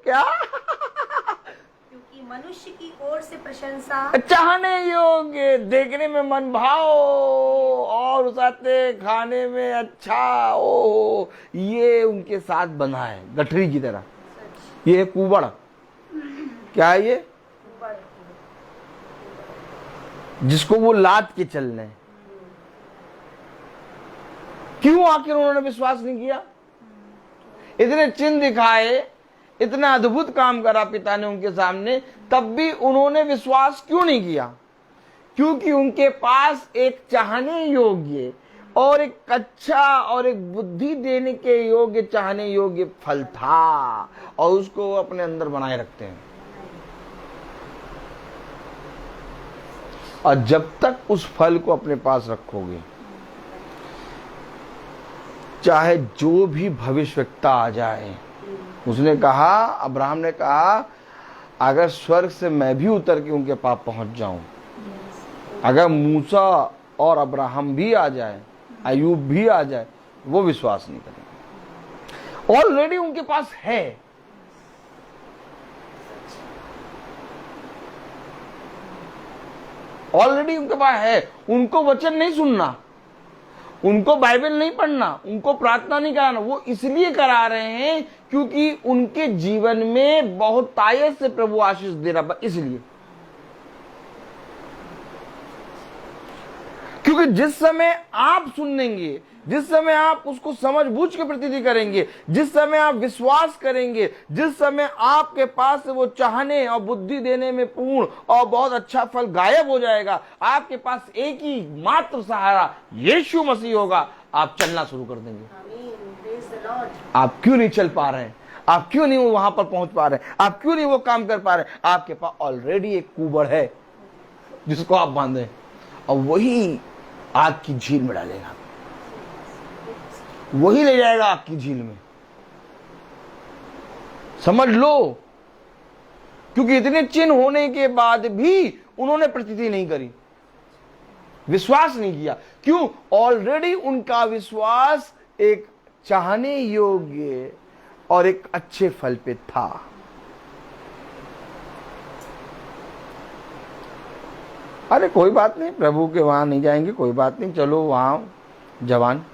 क्या? क्योंकि मनुष्य की ओर से प्रशंसा चाहने योग्य, देखने में मन भाव और उसाते खाने में अच्छा, ओ ये उनके साथ बना है गठरी की तरह। ये है कुबड़। क्या है ये? जिसको वो लाद के चलने। क्यों आखिर उन्होंने विश्वास नहीं किया? इतने चिन्ह दिखाए, इतना अद्भुत काम करा पिता ने उनके सामने, तब भी उन्होंने विश्वास क्यों नहीं किया? क्योंकि उनके पास एक चाहने योग्य और एक अच्छा और एक बुद्धि देने के योग्य, चाहने योग्य फल था, और उसको अपने अंदर बनाए रखते हैं। और जब तक उस फल को अपने पास रखोगे, चाहे जो भी भविष्यवक्ता आ जाए। उसने कहा, अब्राहम ने कहा, अगर स्वर्ग से मैं भी उतर के उनके पास पहुंच जाऊं, अगर मूसा और अब्राहम भी आ जाए, अयूब भी आ जाए, वो विश्वास नहीं करेंगे। ऑलरेडी उनके पास है। ऑलरेडी उनके पास है। उनको वचन नहीं सुनना, उनको बाइबल नहीं पढ़ना, उनको प्रार्थना नहीं कराना, वो इसलिए करा रहे हैं क्योंकि उनके जीवन में बहुत तायत से प्रभु आशीष दे रहा, इसलिए। क्योंकि जिस समय आप सुनेंगे, जिस समय आप उसको समझ बूझ के प्रतीति करेंगे, जिस समय आप विश्वास करेंगे, जिस समय आपके पास से वो चाहने और बुद्धि देने में पूर्ण और बहुत अच्छा फल गायब हो जाएगा, आपके पास एक ही मात्र सहारा यीशु मसीह होगा, आप चलना शुरू कर देंगे। आप क्यों नहीं चल पा रहे हैं? आप क्यों नहीं वहां पर पहुंच पा रहे हैं? आप क्यों नहीं वो काम कर पा रहे हैं? आपके पास ऑलरेडी एक कुबड़ है जिसको आप बांधे, और वही आग की झील में डालेगा, वही ले जाएगा आग की झील में। समझ लो। क्योंकि इतने चिन्ह होने के बाद भी उन्होंने प्रतीति नहीं करी, विश्वास नहीं किया। क्यों? ऑलरेडी उनका विश्वास एक चाहने योग्य और एक अच्छे फल पे था। अरे कोई बात नहीं, प्रभु के वहां नहीं जाएंगे, कोई बात नहीं, चलो वहां जवान।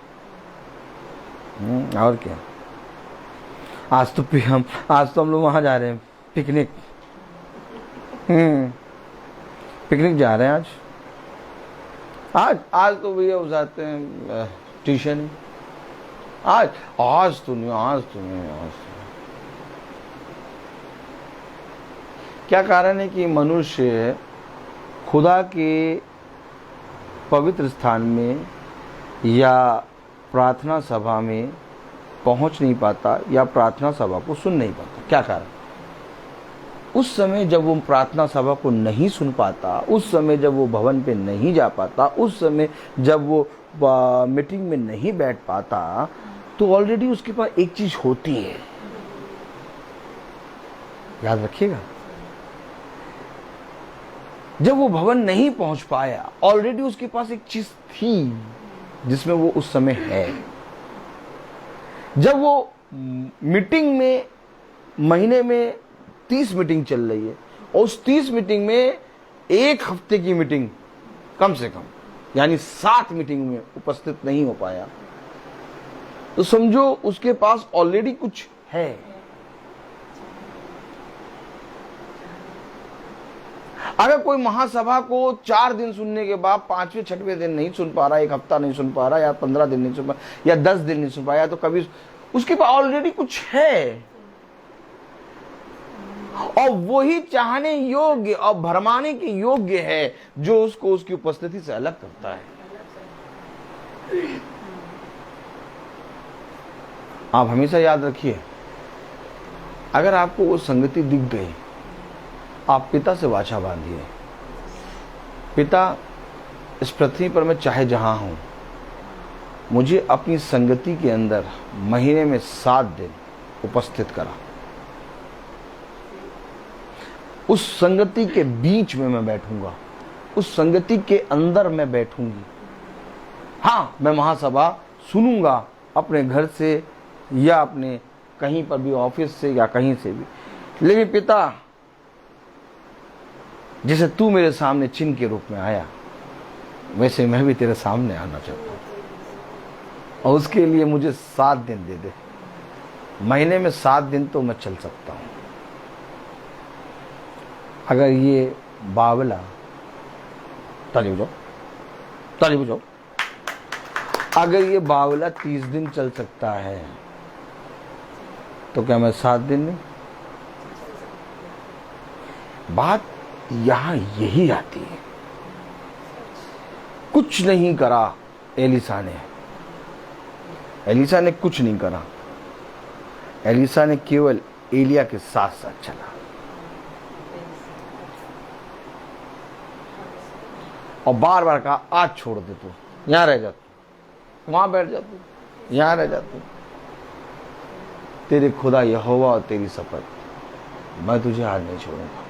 और क्या, आज तो हम लोग वहां जा रहे हैं पिकनिक। पिकनिक जा रहे हैं आज तो भैया उजाते हैं ट्यूशन। आज तो नहीं। क्या कारण है कि मनुष्य खुदा के पवित्र स्थान में या प्रार्थना सभा में पहुंच नहीं पाता, या प्रार्थना सभा को सुन नहीं पाता? क्या कारण? उस समय जब वो प्रार्थना सभा को नहीं सुन पाता, उस समय जब वो भवन पे नहीं जा पाता, उस समय जब वो मीटिंग में नहीं बैठ पाता, तो ऑलरेडी उसके पास एक चीज होती है, याद रखिएगा। जब वो भवन नहीं पहुंच पाया, ऑलरेडी उसके पास एक चीज थी जिसमें वो उस समय है। जब वो मीटिंग में, महीने में 30 मीटिंग चल रही है, और उस 30 मीटिंग में एक हफ्ते की मीटिंग कम से कम यानी 7 मीटिंग में उपस्थित नहीं हो पाया, तो समझो उसके पास ऑलरेडी कुछ है। अगर कोई महासभा को 4 दिन सुनने के बाद 5वें 6वें दिन नहीं सुन पा रहा, 1 हफ्ता नहीं सुन पा रहा, या 15 दिन नहीं सुन पा रहा, या 10 दिन नहीं सुन पाया, तो कभी उसके पास ऑलरेडी कुछ है, और वही चाहने योग्य और भरमाने के योग्य है जो उसको उसकी उपस्थिति से अलग करता है। आप हमेशा याद रखिए, अगर आपको वो संगति दिख गई, आप पिता से वाचा बांधिए, पिता इस पृथ्वी पर मैं चाहे जहां हूं, मुझे अपनी संगति के अंदर महीने में 7 दिन उपस्थित करा। उस संगति के बीच में मैं बैठूंगा, उस संगति के अंदर मैं बैठूंगी। हाँ, मैं महासभा सुनूंगा अपने घर से या अपने कहीं पर भी, ऑफिस से या कहीं से भी, लेकिन पिता जैसे तू मेरे सामने चिन्ह के रूप में आया, वैसे मैं भी तेरे सामने आना चाहता हूं, और उसके लिए मुझे 7 दिन दे दे। महीने में 7 दिन तो मैं चल सकता हूं। अगर ये बावला, ताली बजाओ, ताली बजाओ, अगर ये बावला 30 दिन चल सकता है, तो क्या मैं 7 दिन नहीं? बात यहां यही आती है। कुछ नहीं करा एलिसा ने, एलिसा ने कुछ नहीं करा, एलिसा ने केवल एलिया के साथ साथ चला। और बार बार कहा, आज छोड़ दे, तू यहां रह जा, तू वहां बैठ जा, तू यहां रह जा, तू तेरे खुदा यहोवा और तेरी शपथ, मैं तुझे आज नहीं छोड़ूंगा।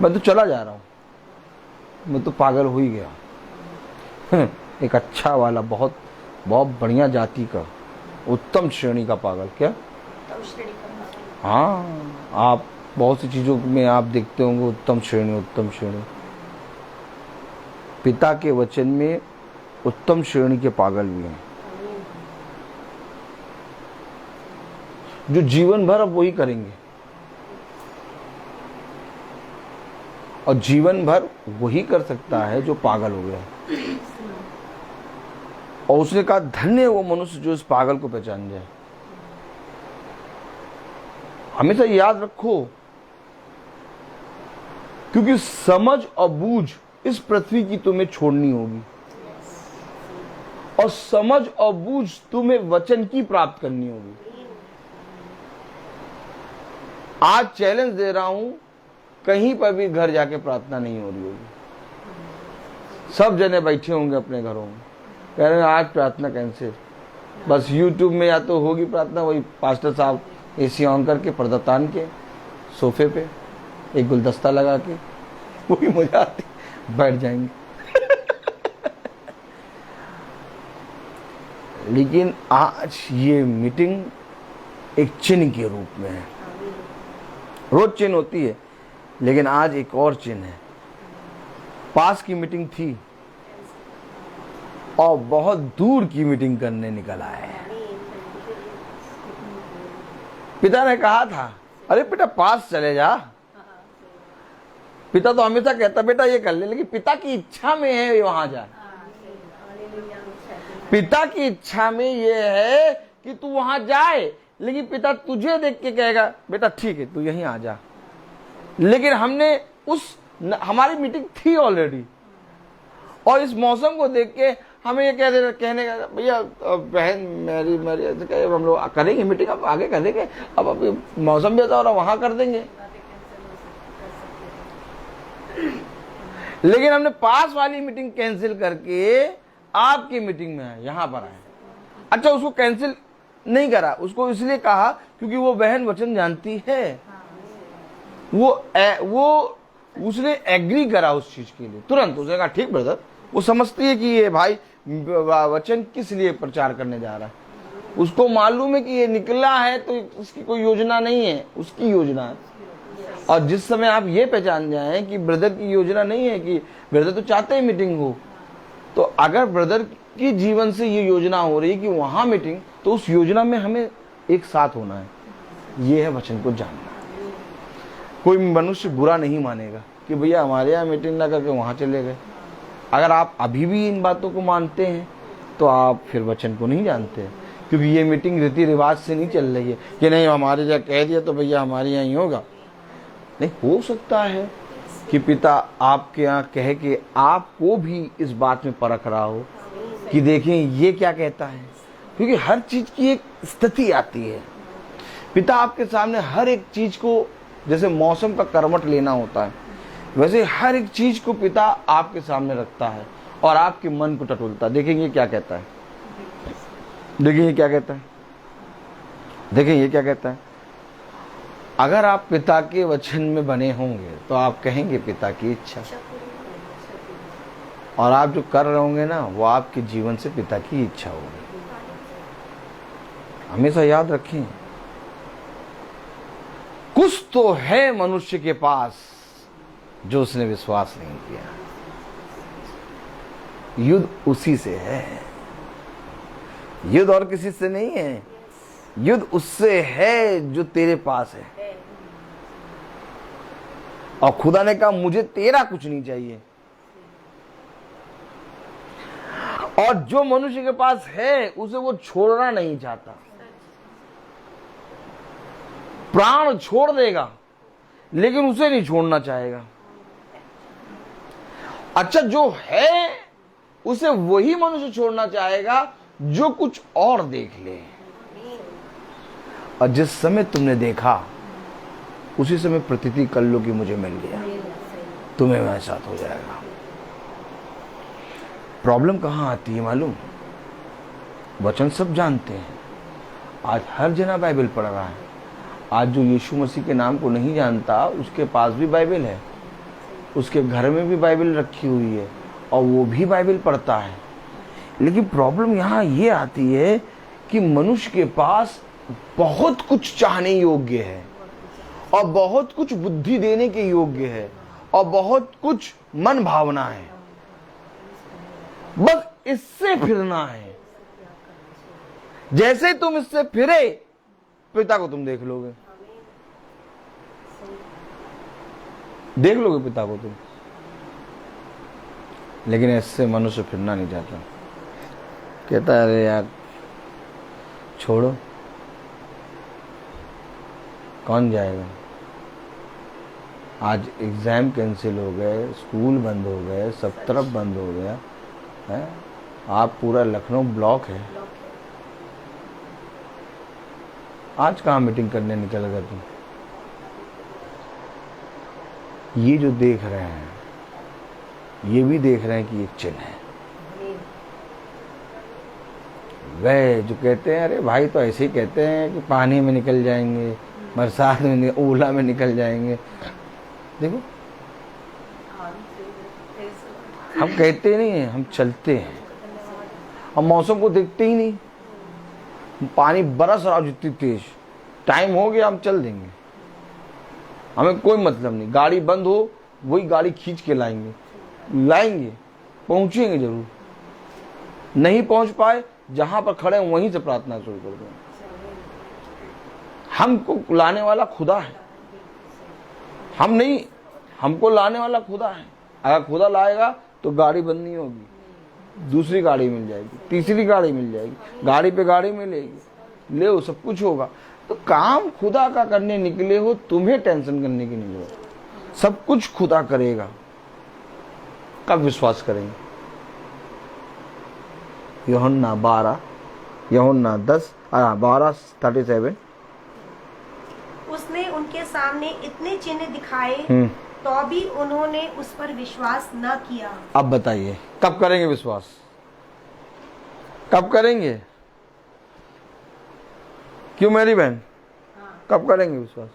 मैं तो चला जा रहा हूं, मैं तो पागल हो ही गया। एक अच्छा वाला, बहुत बहुत बढ़िया जाति का, उत्तम श्रेणी का पागल। क्या? हाँ, आप बहुत सी चीजों में आप देखते होंगे उत्तम श्रेणी, उत्तम श्रेणी। पिता के वचन में उत्तम श्रेणी के पागल भी हैं, जो जीवन भर अब वही करेंगे, और जीवन भर वही कर सकता है जो पागल हो गया। और उसने कहा, धन्य है वो मनुष्य जो इस पागल को पहचान जाए। हमेशा याद रखो, क्योंकि समझ और बूझ इस पृथ्वी की तुम्हें छोड़नी होगी, और समझ और बूझ तुम्हें वचन की प्राप्त करनी होगी। आज चैलेंज दे रहा हूं, कहीं पर भी घर जाके प्रार्थना नहीं हो रही होगी। सब जने बैठे होंगे अपने घरों में, कह रहे हैं आज प्रार्थना कैंसिल। बस यूट्यूब में या तो होगी प्रार्थना, वही पास्टर साहब एसी ऑन करके, पर्दा तान के, सोफे पे एक गुलदस्ता लगा के, वही मजा आती, बैठ जाएंगे। लेकिन आज ये मीटिंग एक चिन्ह के रूप में है। रोज चिन्ह होती है, लेकिन आज एक और चिन्ह है। पास की मीटिंग थी और बहुत दूर की मीटिंग करने निकला है। पिता ने कहा था, अरे बेटा पास चले जा। पिता तो हमेशा कहता बेटा ये कर ले, लेकिन पिता की इच्छा में है वहां जा। पिता की इच्छा में ये है कि तू वहां जाए, लेकिन पिता तुझे देख के कहेगा बेटा ठीक है तू यहीं आ जा। लेकिन हमने हमारी मीटिंग थी ऑलरेडी, और इस मौसम को देख के हमें ये कहने का भैया बहन मेरी हम लोग करेंगे मीटिंग, अब आगे करेंगे, अब मौसम भी अच्छा हो रहा वहां कर देंगे। लेकिन हमने पास वाली मीटिंग कैंसिल करके आपकी मीटिंग में आए, यहां पर आए। अच्छा, उसको कैंसिल नहीं करा, उसको इसलिए कहा क्योंकि वो बहन वचन जानती है। वो उसने एग्री करा उस चीज के लिए, तुरंत उसने कहा ठीक ब्रदर। वो समझती है कि ये भाई वचन किस लिए प्रचार करने जा रहा है। उसको मालूम है कि ये निकला है तो उसकी कोई योजना नहीं है, उसकी योजना है। और जिस समय आप ये पहचान जाएं कि ब्रदर की योजना नहीं है, कि ब्रदर तो चाहते हैं मीटिंग हो, तो अगर ब्रदर की जीवन से ये योजना हो रही है कि वहां मीटिंग, तो उस योजना में हमें एक साथ होना है। ये है वचन को जानना। कोई मनुष्य बुरा नहीं मानेगा कि भैया हमारे यहाँ मीटिंग ना करके वहां चले गए। अगर आप अभी भी इन बातों को मानते हैं तो आप फिर वचन को नहीं जानते, क्योंकि ये मीटिंग रीति रिवाज से नहीं चल रही है कि नहीं हमारे यहाँ कह दिया तो भैया हमारे यहाँ ही होगा। नहीं, हो सकता है कि पिता आपके यहाँ कह के आपको भी इस बात में परख रहा हो कि देखें ये क्या कहता है, क्योंकि हर चीज की एक स्थिति आती है। पिता आपके सामने हर एक चीज को, जैसे मौसम का करवट लेना होता है, वैसे हर एक चीज को पिता आपके सामने रखता है और आपके मन को टटोलता है। देखेंगे क्या कहता है, देखिए क्या कहता है, देखें ये क्या कहता है। अगर आप पिता के वचन में बने होंगे तो आप कहेंगे पिता की इच्छा, और आप जो कर रहे होंगे ना वो आपके जीवन से पिता की इच्छा होगी। हमेशा याद रखें, कुछ तो है मनुष्य के पास जो उसने विश्वास नहीं किया। युद्ध उसी से है, युद्ध और किसी से नहीं है। युद्ध उससे है जो तेरे पास है। और खुदा ने कहा मुझे तेरा कुछ नहीं चाहिए। और जो मनुष्य के पास है उसे वो छोड़ना नहीं चाहता। प्राण छोड़ देगा लेकिन उसे नहीं छोड़ना चाहेगा। अच्छा, जो है उसे वही मनुष्य छोड़ना चाहेगा जो कुछ और देख ले। और जिस समय तुमने देखा उसी समय प्रतीति कर लो कि मुझे मिल गया, तुम्हें मेरे साथ हो जाएगा। प्रॉब्लम कहां आती है मालूम? वचन सब जानते हैं, आज हर जना बाइबल पढ़ रहा है। आज जो यीशु मसीह के नाम को नहीं जानता उसके पास भी बाइबल है, उसके घर में भी बाइबल रखी हुई है और वो भी बाइबल पढ़ता है। लेकिन प्रॉब्लम यहाँ ये आती है कि मनुष्य के पास बहुत कुछ चाहने योग्य है और बहुत कुछ बुद्धि देने के योग्य है और बहुत कुछ मन भावना है, बस इससे फिरना है। जैसे तुम इससे फिरे पिता को तुम देख लोगे, देख लोगे पिता को तुम। लेकिन इससे मनुष्य फिरना नहीं चाहता, कहता है अरे यार छोड़ो, कौन जाएगा। आज एग्जाम कैंसिल हो गए, स्कूल बंद हो गए, सब तरफ बंद हो गया है। आप पूरा लखनऊ ब्लॉक है, आज कहाँ मीटिंग करने निकल गए तुम। ये जो देख रहे हैं ये भी देख रहे हैं कि एक चिन्ह है। वह जो कहते हैं अरे भाई तो ऐसे ही कहते हैं कि पानी में निकल जाएंगे, बरसात में, ओला में निकल जाएंगे। देखो हम कहते नहीं हैं, हम चलते हैं। हम मौसम को देखते ही नहीं, पानी बरस रहा जितनी तेज, टाइम हो गया हम चल देंगे, हमें कोई मतलब नहीं। गाड़ी बंद हो वही गाड़ी खींच के लाएंगे, पहुंचेंगे जरूर। नहीं पहुंच पाए जहां पर खड़े हैं वहीं से प्रार्थना शुरू कर दें। हमको लाने वाला खुदा है, हम नहीं, हमको लाने वाला खुदा है। अगर खुदा लाएगा तो गाड़ी बंद नहीं होगी, दूसरी गाड़ी मिल जाएगी, तीसरी गाड़ी मिल जाएगी, गाड़ी पे गाड़ी मिलेगी, ले वो सब कुछ होगा। तो काम खुदा का करने निकले हो, तुम्हें टेंशन करने की नहीं जरूरत। सब कुछ खुदा करेगा। कब विश्वास करेंगे? यूहन्ना 12:37। उसने उनके सामने इतने चिन्ह दिखाए तो भी उन्होंने उस पर विश्वास न किया। अब बताइए कब करेंगे विश्वास? कब करेंगे? क्यों मेरी बहन, कब करेंगे विश्वास?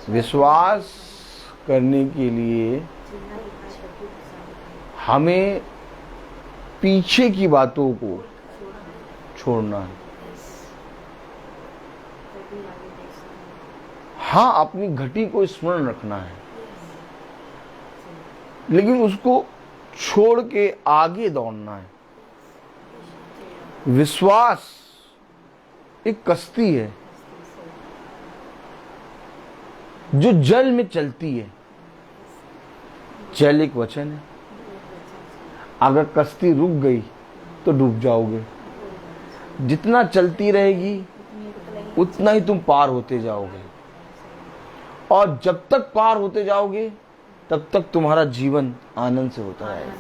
विश्वास करने के लिए हमें पीछे की बातों को छोड़ना है। हाँ, अपनी घटी को स्मरण रखना है, लेकिन उसको छोड़ के आगे दौड़ना है। विश्वास एक कश्ती है जो जल में चलती है। जल एक वचन है। अगर कश्ती रुक गई तो डूब जाओगे। जितना चलती रहेगी उतना ही तुम पार होते जाओगे, और जब तक पार होते जाओगे तब तक तुम्हारा जीवन आनंद से होता रहेगा।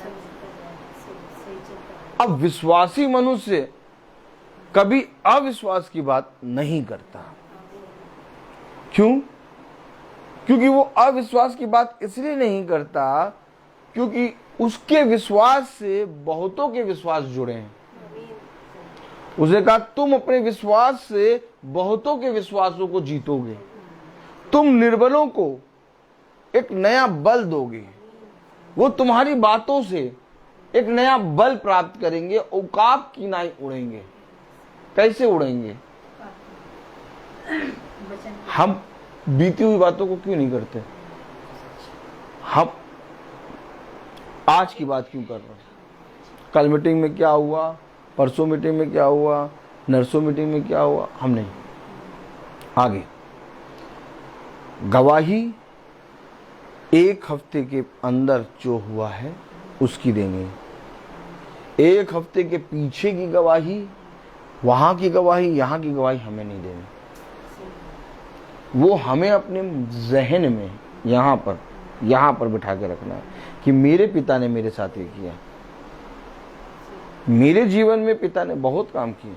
अब विश्वासी मनुष्य कभी अविश्वास की बात नहीं करता। क्यों? क्योंकि वो अविश्वास की बात इसलिए नहीं करता क्योंकि उसके विश्वास से बहुतों के विश्वास जुड़े हैं। उसने कहा तुम अपने विश्वास से बहुतों के विश्वासों को जीतोगे, तुम निर्बलों को एक नया बल दोगे, वो तुम्हारी बातों से एक नया बल प्राप्त करेंगे, औकाब की नाई उड़ेंगे। कैसे उड़ेंगे? हम बीती हुई बातों को क्यों नहीं करते? हम आज की बात क्यों कर रहे हैं? कल मीटिंग में क्या हुआ, परसों मीटिंग में क्या हुआ, नरसों मीटिंग में क्या हुआ, हम नहीं। आगे गवाही एक हफ्ते के अंदर जो हुआ है उसकी देंगे। एक हफ्ते के पीछे की गवाही, वहां की गवाही, यहाँ की गवाही हमें नहीं देनी। वो हमें अपने जहन में यहाँ पर बिठा के रखना है कि मेरे पिता ने मेरे साथ ये किया। मेरे जीवन में पिता ने बहुत काम किए,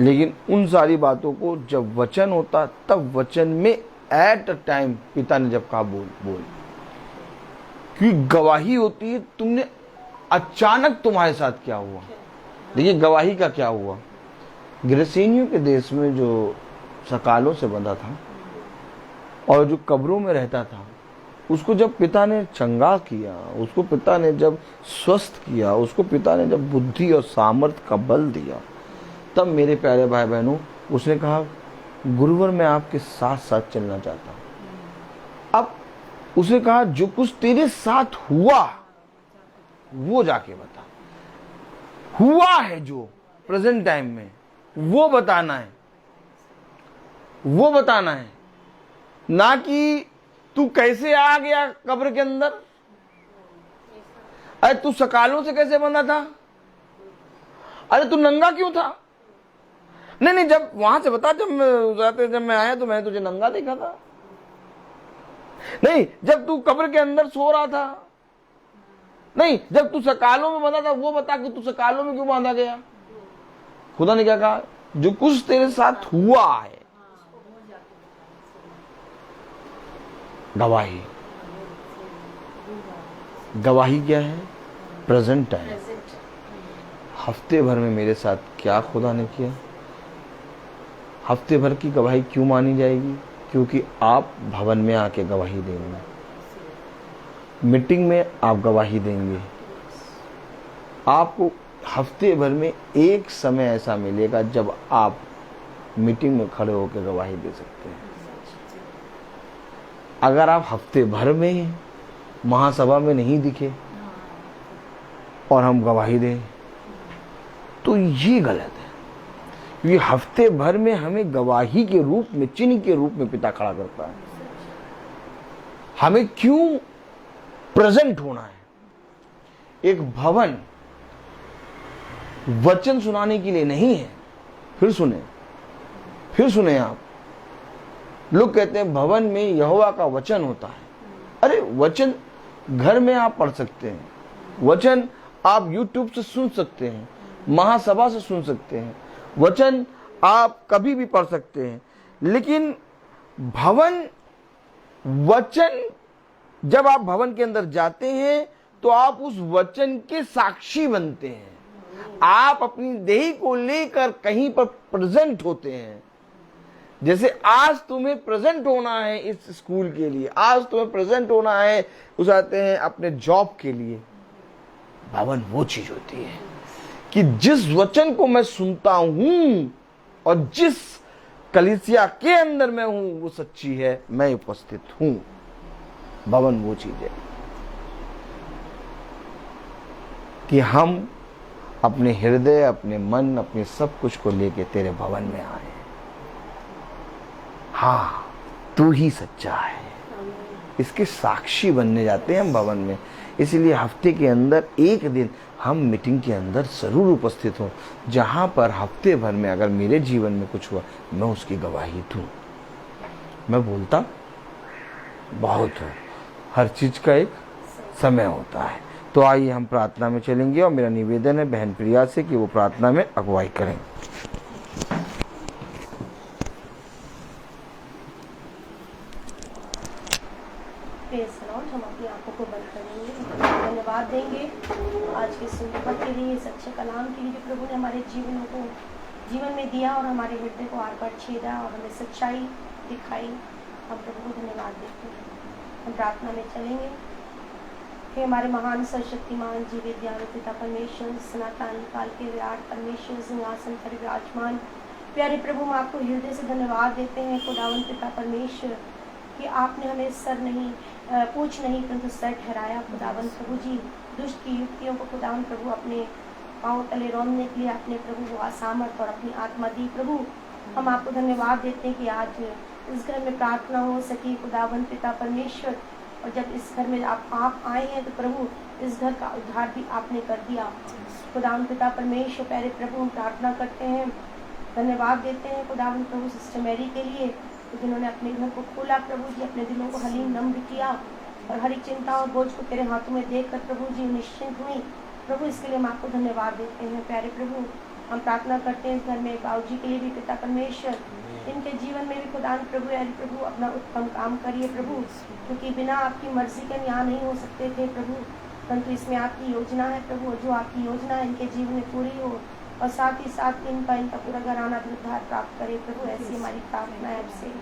लेकिन उन सारी बातों को जब वचन होता तब वचन में एट अ टाइम पिता ने जब कहा बोल। क्योंकि गवाही होती है तुमने अचानक तुम्हारे साथ क्या हुआ। देखिए गवाही का क्या हुआ। गिरसेनियों के देश में जो सकालों से बंधा था और जो कब्रों में रहता था, उसको जब पिता ने चंगा किया, उसको पिता ने जब स्वस्थ किया, उसको पिता ने जब बुद्धि और सामर्थ्य का बल दिया, तब मेरे प्यारे भाई बहनों उसने कहा गुरुवर मैं आपके साथ साथ चलना चाहता हूं। अब उसने कहा जो कुछ तेरे साथ हुआ वो जाके बता। हुआ है जो प्रेजेंट टाइम में वो बताना है, वो बताना है, ना कि तू कैसे आ गया कब्र के अंदर। अरे तू सकालों से कैसे बंधा था? अरे तू नंगा क्यों था? नहीं, जब वहां से बता, जब मैं आया तो मैंने तुझे नंगा देखा था। नहीं, जब तू कब्र के अंदर सो रहा था। नहीं, जब तू सकालों में बंधा था वो बता कि तू सकालों में क्यों बांधा गया। खुदा ने क्या कहा? जो कुछ तेरे साथ हुआ है। गवाही, गवाही क्या है? Present time. हफ्ते भर में मेरे साथ क्या खुदा ने किया। हफ्ते भर की गवाही क्यों मानी जाएगी? क्योंकि आप भवन में आके गवाही देंगे, मीटिंग में आप गवाही देंगे। आपको हफ्ते भर में एक समय ऐसा मिलेगा जब आप मीटिंग में खड़े होकर गवाही दे सकते हैं। अगर आप हफ्ते भर में महासभा में नहीं दिखे और हम गवाही दें तो ये गलत है। क्योंकि हफ्ते भर में हमें गवाही के रूप में, चिन्ह के रूप में पिता खड़ा करता है। हमें क्यों प्रेजेंट होना है? एक भवन वचन सुनाने के लिए नहीं है। फिर सुने आप। लोग कहते हैं भवन में यहोवा का वचन होता है। अरे वचन घर में आप पढ़ सकते हैं, वचन आप YouTube से सुन सकते हैं, महासभा से सुन सकते हैं, वचन आप कभी भी पढ़ सकते हैं। लेकिन भवन, वचन, जब आप भवन के अंदर जाते हैं तो आप उस वचन के साक्षी बनते हैं। आप अपनी देही को लेकर कहीं पर प्रेजेंट होते हैं। जैसे आज तुम्हें प्रेजेंट होना है इस स्कूल के लिए, आज तुम्हें प्रेजेंट होना है उस आते हैं अपने जॉब के लिए। भवन वो चीज होती है कि जिस वचन को मैं सुनता हूं और जिस कलीसिया के अंदर मैं हूं वो सच्ची है, मैं उपस्थित हूं। भवन वो चीज है कि हम अपने हृदय, अपने मन, अपने सब कुछ को लेके तेरे भवन में आए। हाँ, तू ही सच्चा है, इसके साक्षी बनने जाते हैं हम भवन में। इसलिए हफ्ते के अंदर एक दिन हम मीटिंग के अंदर जरूर उपस्थित हों, जहां पर हफ्ते भर में अगर मेरे जीवन में कुछ हुआ मैं उसकी गवाही दूं। मैं बोलता बहुत हूं, हर चीज का एक समय होता है। तो आइए हम प्रार्थना में चलेंगे और मेरा निवेदन है बहन प्रिया से कि वो प्रार्थना में अगुवाई करें। हम अपनी आंखों को बंद करेंगे, धन्यवाद देंगे आज के सुबह के लिए, इस अच्छे कलाम के लिए जो प्रभु ने हमारे जीवन में दिया और हमारे हृदय को आर पार छेदा और हमें सच्चाई दिखाई। हम प्रभु को धन्यवाद देते हैं। हम प्रार्थना में चलेंगे। हे हमारे महान सर्वशक्तिमान जीवित दयालु पिता परमेश्वर, सनातन काल के विराट परमेश्वर, सिंहासन पर विराजमान प्यारे प्रभु, हम आपको हृदय से धन्यवाद देते हैं खुदावन पिता परमेश्वर कि आपने हमें सर नहीं पूछ नहीं परंतु सर ठहराया। खुदावन प्रभु जी, दुष्ट की युक्तियों को खुदावन प्रभु अपने पांव तले रौंदने के लिए आपने प्रभु वो असामर्थ और अपनी आत्मा दी। प्रभु हम आपको धन्यवाद देते हैं कि आज इस घर में प्रार्थना हो सकी खुदावन पिता परमेश्वर, और जब इस घर में आप आए हैं तो प्रभु इस घर का उद्धार भी आपने कर दिया। खुदावन पिता परमेश्वर प्यारे प्रभु हम प्रार्थना करते हैं, धन्यवाद देते हैं खुदावन प्रभु सिस्टर मैरी के लिए जिन्होंने अपने घर को खोला प्रभु जी, अपने दिलों को हलीम नम्र किया और हर एक चिंता और बोझ को तेरे हाथों में देखकर प्रभु जी निश्चिंत हुई। प्रभु इसके लिए हम आपको धन्यवाद देते हैं। प्यारे प्रभु हम प्रार्थना करते हैं इस घर में बाबू जी के लिए भी पिता परमेश्वर, इनके जीवन में भी खुदा प्रभु यानी प्रभु अपना उत्तम काम करिए प्रभु, क्योंकि बिना आपकी मर्जी के यहाँ नहीं हो सकते थे प्रभु, परंतु इसमें आपकी योजना है प्रभु, जो आपकी योजना है इनके जीवन में पूरी हो और साथ ही साथ इनका पूरा घराना भी उद्धार प्राप्त करे प्रभु। ऐसी हमारी प्रार्थना है आपसे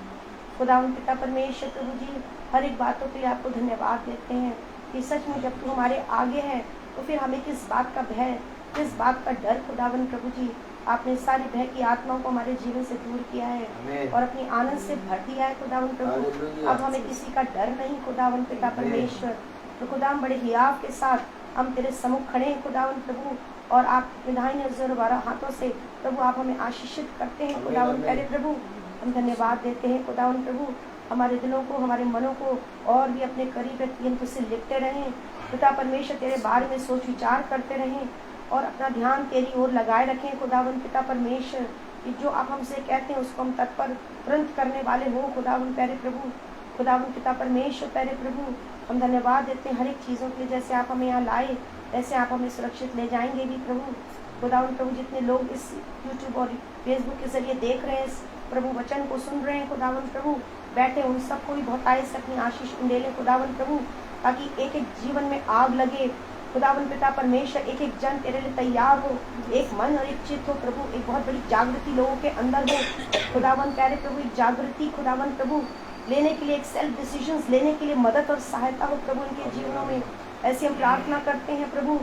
खुदा पिता परमेश्वर। प्रभु जी हर एक बातों के लिए आपको धन्यवाद देते हैं कि सच में जब तू हमारे आगे है तो फिर हमें किस बात का भय, किस बात का डर खुदावन प्रभु जी। आपने सारी भय की आत्माओं को हमारे जीवन से दूर किया है और अपनी आनंद से भर दिया है खुदावन प्रभु। अब हमें किसी का डर नहीं खुदावन पिता परमेश्वर। तो खुदावन बड़े हियाव के साथ हम तेरे सम्मुख खड़े हैं खुदावन प्रभु, और आप विधान नजर 12 हाथों से प्रभु आप हमें आशीषित करते हैं खुदावन प्यारे प्रभु। हम धन्यवाद देते हैं खुदावन प्रभु, हमारे दिलों को हमारे मनों को और भी अपने करीब यंत्र से लिपटे रहें पिता परमेश्वर, तेरे बारे में सोच विचार करते रहें और अपना ध्यान तेरी ओर लगाए रखें खुदावन पिता परमेश्वर। कि जो आप हमसे कहते हैं उसको हम तत्पर तुरंत करने वाले हो खुदावन प्यारे प्रभु। खुदावन पिता परमेश्वर प्यारे प्रभु हम धन्यवाद देते हैं हर एक चीज़ों के लिए, जैसे आप हमें यहाँ लाए वैसे आप हमें सुरक्षित ले जाएंगे भी प्रभु। खुदावन प्रभु जितने लोग इस यूट्यूब और फेसबुक के जरिए देख रहे हैं, इस प्रभु वचन को सुन रहे हैं खुदावन प्रभु, बैठे उन सबको भी बहुतायत से अपनी आशीष उंडेले खुदावन प्रभु, ताकि एक एक जीवन में आग लगे खुदावन पिता परमेश्वर। एक एक जन तेरे लिए तैयार हो, एक मन और एक चित्त हो प्रभु, एक बहुत बड़ी जागृति लोगों के अंदर हो खुदावन प्यारे प्रभु। एक जागृति खुदावन प्रभु लेने के लिए, एक सेल्फ डिसीजंस लेने के लिए मदद और सहायता हो प्रभु इनके जीवनों में। ऐसे हम प्रार्थना करते हैं प्रभु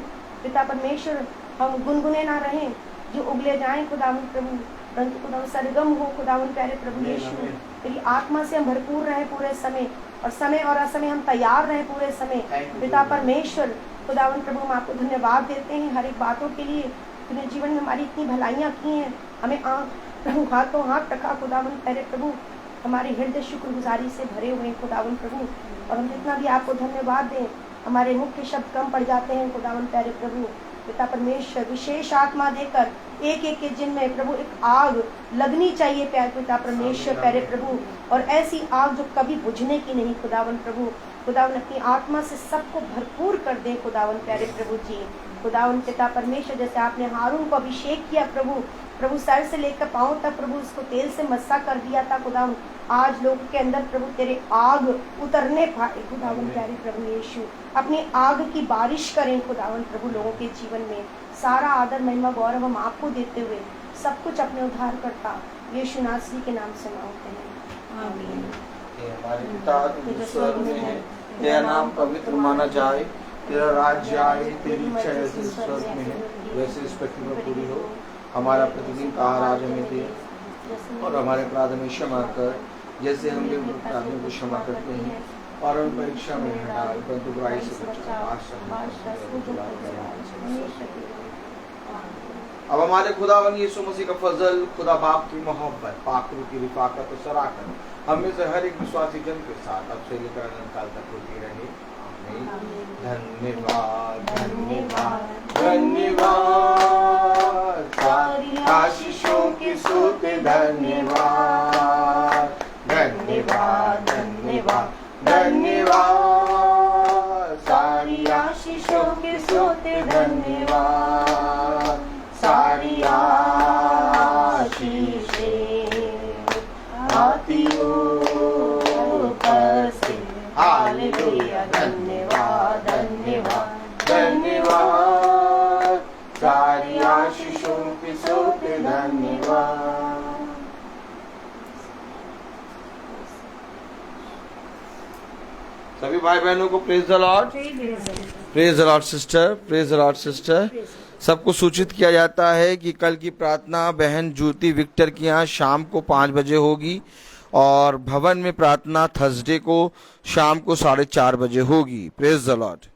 पिता परमेश्वर। हम गुनगुने ना रहें जो उगले जाएं खुदावन प्रभु, परंतु खुदावन सरगम हो खुदावन प्यारे प्रभु यीशु। तेरी आत्मा से हम भरपूर रहें पूरे समय, और समय और असमय हम तैयार रहें पूरे समय पिता परमेश्वर। खुदावन प्रभु हम आपको धन्यवाद देते हैं हर एक बातों के लिए। तूने जीवन में हमारी इतनी भलाइयाँ की हैं, हमें प्रभु हाथों हाथ रखा खुदावन प्यारे प्रभु। हमारे हृदय शुक्रगुजारी से भरे हुए हैं खुदावन प्रभु, और हम जितना भी आपको धन्यवाद दें हमारे मुख्य शब्द कम पड़ जाते हैं खुदावन प्यारे प्रभु पिता परमेश्वर। विशेष आत्मा देकर एक एक के जिनमें प्रभु एक आग लगनी चाहिए प्यारे पिता परमेश्वर प्यारे प्रभु, और ऐसी आग जो कभी बुझने की नहीं खुदावन प्रभु। खुदावन अपनी आत्मा से सबको भरपूर कर दे खुदावन प्यारे प्रभु जी। खुदावन पिता परमेश्वर जैसे आपने हारून को अभिषेक किया प्रभु सर से लेकर पांव तक प्रभु उसको तेल से मस्सा कर दिया था खुदावन, आज लोगों के अंदर प्रभु तेरे आग उतरने पाए खुदावन प्यारे प्रभु यीशु। अपनी आग की बारिश करें खुदावन प्रभु लोगों के जीवन में। सारा आदर महिमा गौरव हम आपको देते हुए सब कुछ अपने उद्धार करता यीशु नासरी के नाम से मांगते हैं, आमीन। हमारे पिता जो स्वर्ग में है, तेरा नाम पवित्र माना जाए, तेरा राज्य आए, तेरी इच्छा जैसे स्वर्ग में है वैसे इस पृथ्वी में पूरी हो। हमारा प्रतिदिन का आहार आज हमें दे, और हमारे अपराध में क्षमा कर, जैसे हम भी उन अपराधियों को क्षमा करते हैं, और उन परीक्षा में न डाल, परंतु बुराई से बचाओ। अब हमारे खुदावन यीशु मसीह का फजल, खुदा बाप की मोहब्बत, पाकरू की रिफाकत और सराहत हम में से हर एक विश्वासी जन के साथ अब से लेकर अनंत काल तक होती रहे। आमीन। धन्यवाद धन्यवाद धन्यवाद, सारी आशीषों की सूते धन्यवाद धन्यवाद धन्यवाद धन्यवाद, सारी आशीषों की सूते धन्यवाद, सारी आशीषें आती ऊपर से। हालेलुया। धन्यवाद धन्यवाद धन्यवाद, सारी आशीषों की सूते धन्यवाद। सभी भाई बहनों को praise the Lord, praise the Lord sister, praise the Lord sister. सबको सूचित किया जाता है कि कल की प्रार्थना बहन ज्योति विक्टर की यहाँ शाम को 5 बजे होगी, और भवन में प्रार्थना थर्सडे को शाम को 4:30 बजे होगी। Praise the Lord.